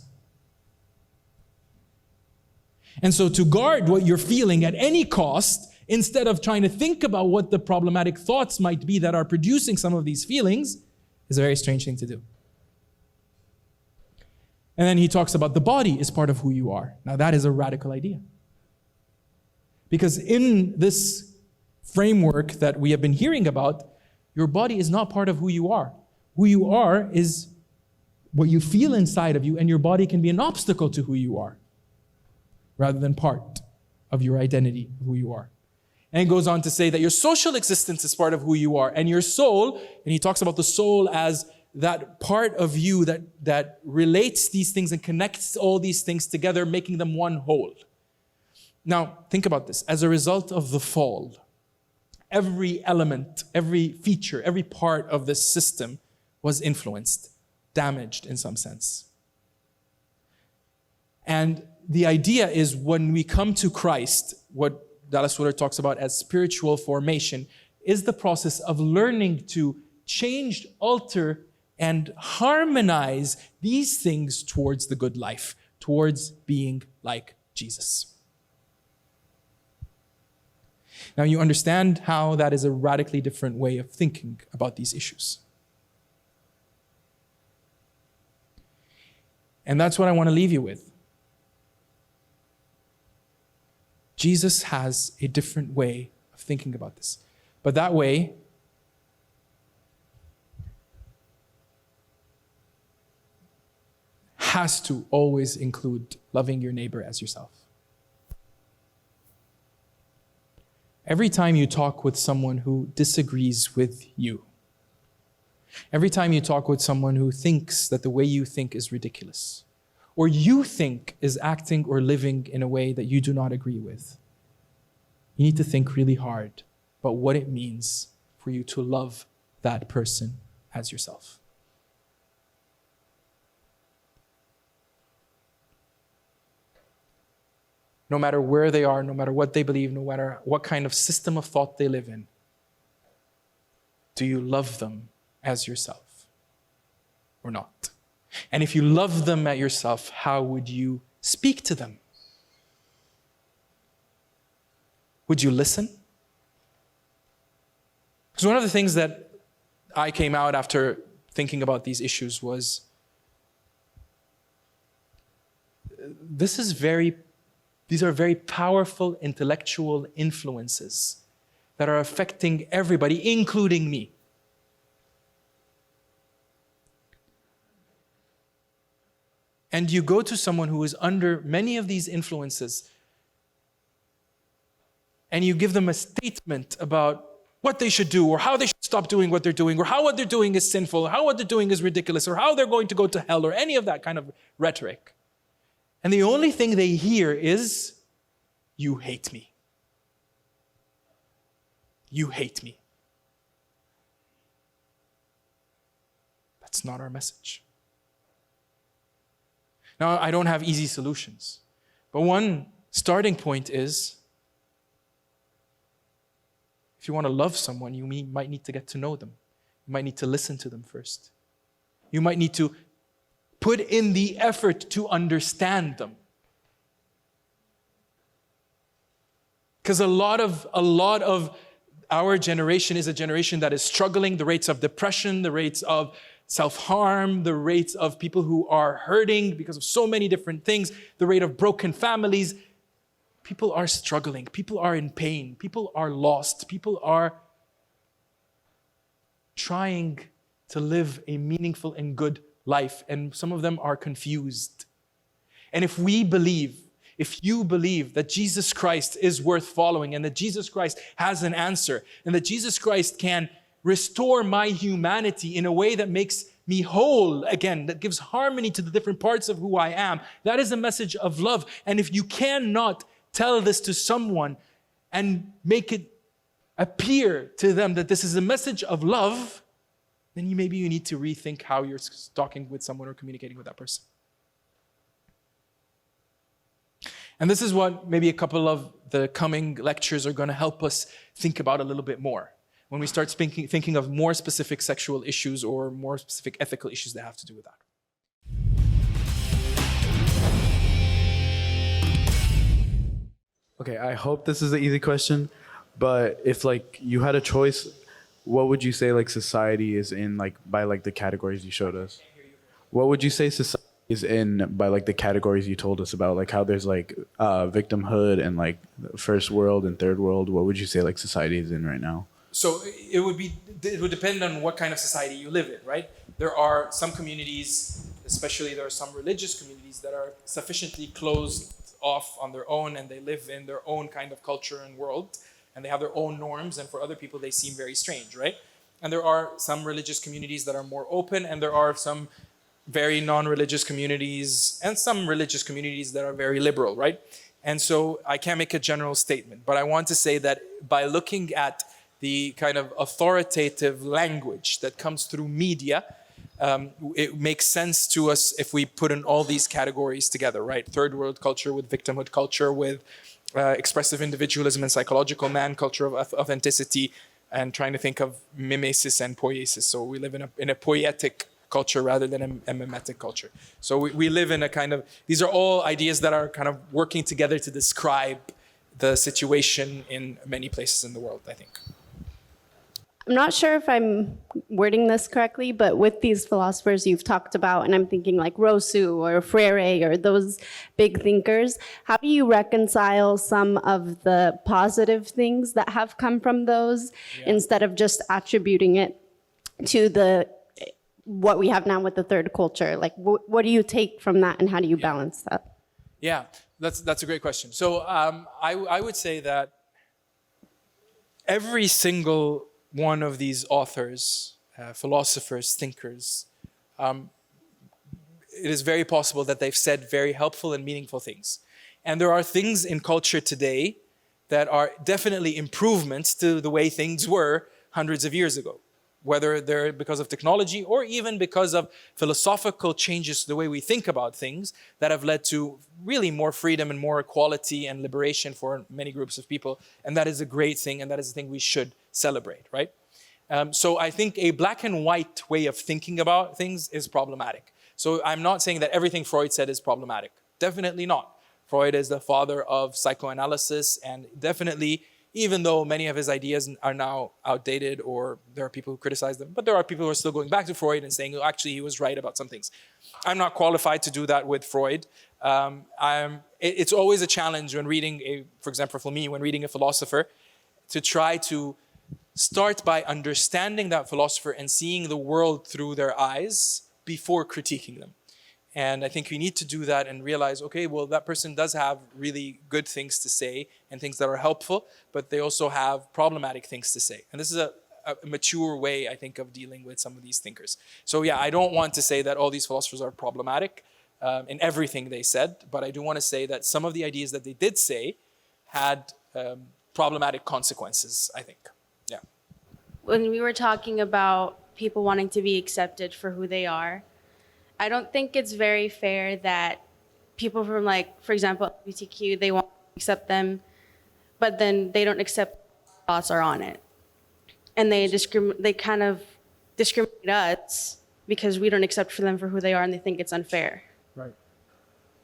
And so to guard what you're feeling at any cost, instead of trying to think about what the problematic thoughts might be that are producing some of these feelings, is a very strange thing to do. And then he talks about the body is part of who you are. Now that is a radical idea. Because in this framework that we have been hearing about, your body is not part of who you are. Who you are is what you feel inside of you, and your body can be an obstacle to who you are, rather than part of your identity, of who you are. And it goes on to say that your social existence is part of who you are, and your soul, and he talks about the soul as that part of you that relates these things and connects all these things together, making them one whole. Now, think about this. As a result of the fall, every element, every feature, every part of this system was influenced, damaged in some sense. And the idea is when we come to Christ, what Dallas Willard talks about as spiritual formation is the process of learning to change, alter, and harmonize these things towards the good life, towards being like Jesus. Now you understand how that is a radically different way of thinking about these issues. And that's what I want to leave you with. Jesus has a different way of thinking about this. But that way has to always include loving your neighbor as yourself. Every time you talk with someone who disagrees with you, every time you talk with someone who thinks that the way you think is ridiculous, or you think is acting or living in a way that you do not agree with, you need to think really hard about what it means for you to love that person as yourself. No matter where they are, no matter what they believe, no matter what kind of system of thought they live in, do you love them as yourself or not? And if you love them as yourself, how would you speak to them? Would you listen? Because one of the things that I came out after thinking about these issues was, these are very powerful intellectual influences that are affecting everybody, including me. And you go to someone who is under many of these influences, and you give them a statement about what they should do, or how they should stop doing what they're doing, or how what they're doing is sinful, or how what they're doing is ridiculous, or how they're going to go to hell, or any of that kind of rhetoric. And the only thing they hear is, you hate me. You hate me. That's not our message. Now, I don't have easy solutions, but one starting point is, if you want to love someone, you might need to get to know them. You might need to listen to them first. You might need to put in the effort to understand them. Because a lot of our generation is a generation that is struggling. The rates of depression, the rates of self-harm, the rates of people who are hurting because of so many different things, the rate of broken families. People are struggling. People are in pain. People are lost. People are trying to live a meaningful and good life. And some of them are confused. And if you believe that Jesus Christ is worth following, and that Jesus Christ has an answer, and that Jesus Christ can restore my humanity in a way that makes me whole again, that gives harmony to the different parts of who I am, that is a message of love. And if you cannot tell this to someone and make it appear to them that this is a message of love, then maybe you need to rethink how you're talking with someone or communicating with that person. And this is what maybe a couple of the coming lectures are going to help us think about a little bit more, when we start thinking of more specific sexual issues or more specific ethical issues that have to do with that. Okay, I hope this is an easy question, but if you had a choice, what would you say society is in by the categories you showed us? What would you say society is in by the categories you told us about, how there's victimhood and first world and third world? What would you say society is in right now? So it would depend on what kind of society you live in, right? There are some communities, especially there are some religious communities that are sufficiently closed off on their own, and they live in their own kind of culture and world, and they have their own norms, and for other people they seem very strange, right? And there are some religious communities that are more open, and there are some very non-religious communities and some religious communities that are very liberal, right? And so I can't make a general statement, but I want to say that by looking at the kind of authoritative language that comes through media, it makes sense to us if we put in all these categories together, right? Third world culture with victimhood culture, with expressive individualism and psychological man culture of authenticity, and trying to think of mimesis and poiesis. So we live in a poietic culture rather than a mimetic culture. So we live in a kind of, these are all ideas that are kind of working together to describe the situation in many places in the world, I think. I'm not sure if I'm wording this correctly, but with these philosophers you've talked about, and I'm thinking like Rousseau or Freire or those big thinkers, how do you reconcile some of the positive things that have come from those instead of just attributing it to what we have now with the third culture? Like, what do you take from that, and how do you balance that? Yeah, that's a great question. So I would say that every single one of these authors, philosophers, thinkers, it is very possible that they've said very helpful and meaningful things. And there are things in culture today that are definitely improvements to the way things were hundreds of years ago, whether they're because of technology or even because of philosophical changes to the way we think about things that have led to really more freedom and more equality and liberation for many groups of people. And that is a great thing, and that is a thing we should celebrate, right? So I think a black and white way of thinking about things is problematic. So I'm not saying that everything Freud said is problematic. Definitely not. Freud is the father of psychoanalysis, and definitely, even though many of his ideas are now outdated, or there are people who criticize them, but there are people who are still going back to Freud and saying, oh, actually, he was right about some things. I'm not qualified to do that with Freud. It's always a challenge when reading for example, for me, when reading a philosopher, to try to start by understanding that philosopher and seeing the world through their eyes before critiquing them. And I think we need to do that and realize, okay, well, that person does have really good things to say and things that are helpful, but they also have problematic things to say. And this is a mature way, I think, of dealing with some of these thinkers. So yeah, I don't want to say that all these philosophers are problematic in everything they said, but I do want to say that some of the ideas that they did say had problematic consequences, I think. Yeah. When we were talking about people wanting to be accepted for who they are, I don't think it's very fair that people from, like, for example, LGBTQ, they want to accept them, but then they don't accept thoughts are on it. And they kind of discriminate us because we don't accept for them for who they are, and they think it's unfair. Right.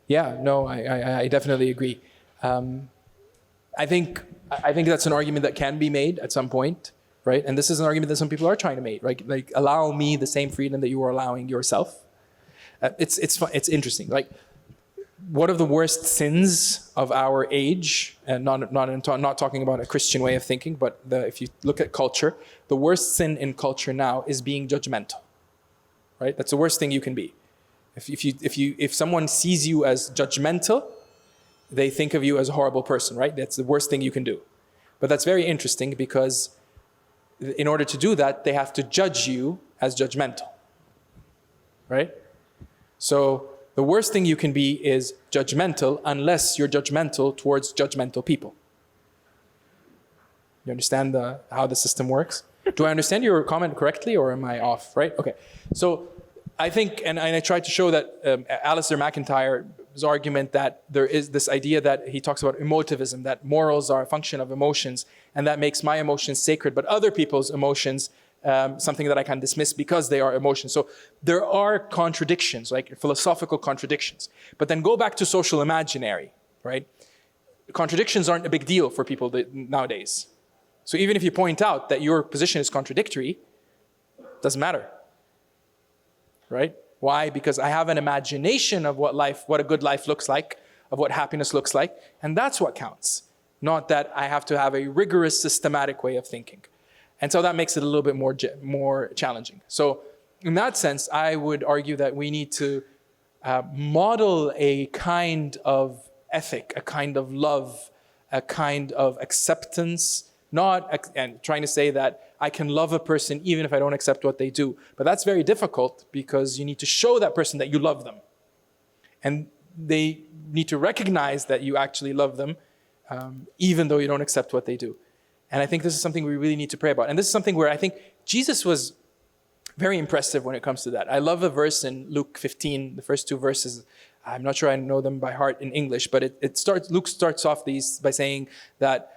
Yeah, no, I definitely agree. I think that's an argument that can be made at some point, right? And this is an argument that some people are trying to make, right? Like, allow me the same freedom that you are allowing yourself. It's interesting. Like, one of the worst sins of our age, and not talking about a Christian way of thinking, but if you look at culture, the worst sin in culture now is being judgmental, right? That's the worst thing you can be. If someone sees you as judgmental, they think of you as a horrible person, right? That's the worst thing you can do. But that's very interesting because in order to do that, they have to judge you as judgmental, right? So the worst thing you can be is judgmental unless you're judgmental towards judgmental people. You understand how the system works? Do I understand your comment correctly, or am I off, right? Okay. So I think, and I tried to show that Alistair McIntyre's argument that there is this idea that he talks about emotivism, that morals are a function of emotions, and that makes my emotions sacred, but other people's emotions something that I can dismiss because they are emotions. So there are contradictions, like philosophical contradictions. But then go back to social imaginary, right? Contradictions aren't a big deal for people nowadays. So even if you point out that your position is contradictory, it doesn't matter, right? Why? Because I have an imagination of what a good life looks like, of what happiness looks like, and that's what counts. Not that I have to have a rigorous, systematic way of thinking. And so that makes it a little bit more challenging. So in that sense, I would argue that we need to model a kind of ethic, a kind of love, a kind of acceptance, and trying to say that I can love a person even if I don't accept what they do. But that's very difficult because you need to show that person that you love them. And they need to recognize that you actually love them even though you don't accept what they do. And I think this is something we really need to pray about. And this is something where I think Jesus was very impressive when it comes to that. I love a verse in Luke 15, the first two verses. I'm not sure I know them by heart in English, but Luke starts off these by saying that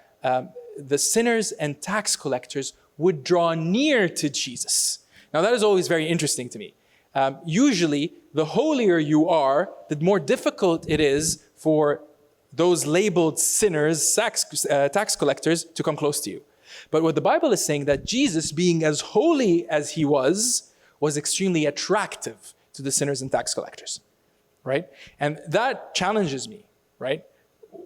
the sinners and tax collectors would draw near to Jesus. Now that is always very interesting to me. Usually, the holier you are, the more difficult it is for those labeled sinners, tax collectors, to come close to you. But what the Bible is saying, that Jesus, being as holy as he was extremely attractive to the sinners and tax collectors, right? And that challenges me, right?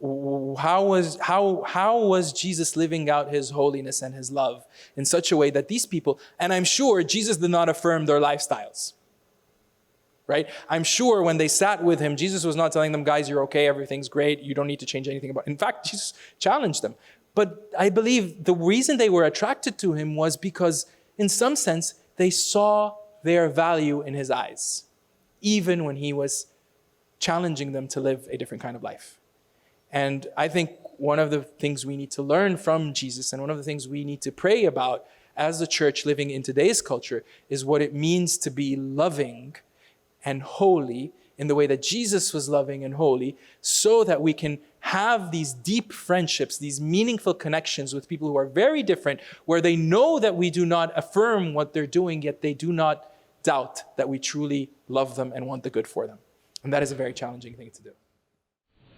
How was Jesus living out his holiness and his love in such a way that these people, and I'm sure Jesus did not affirm their lifestyles, right? I'm sure when they sat with him, Jesus was not telling them, guys, you're okay, everything's great, you don't need to change anything about it. In fact, Jesus challenged them. But I believe the reason they were attracted to him was because, in some sense, they saw their value in his eyes, even when he was challenging them to live a different kind of life. And I think one of the things we need to learn from Jesus, and one of the things we need to pray about as the church living in today's culture, is what it means to be loving and holy in the way that Jesus was loving and holy, so that we can have these deep friendships, these meaningful connections with people who are very different, where they know that we do not affirm what they're doing, yet they do not doubt that we truly love them and want the good for them. And that is a very challenging thing to do.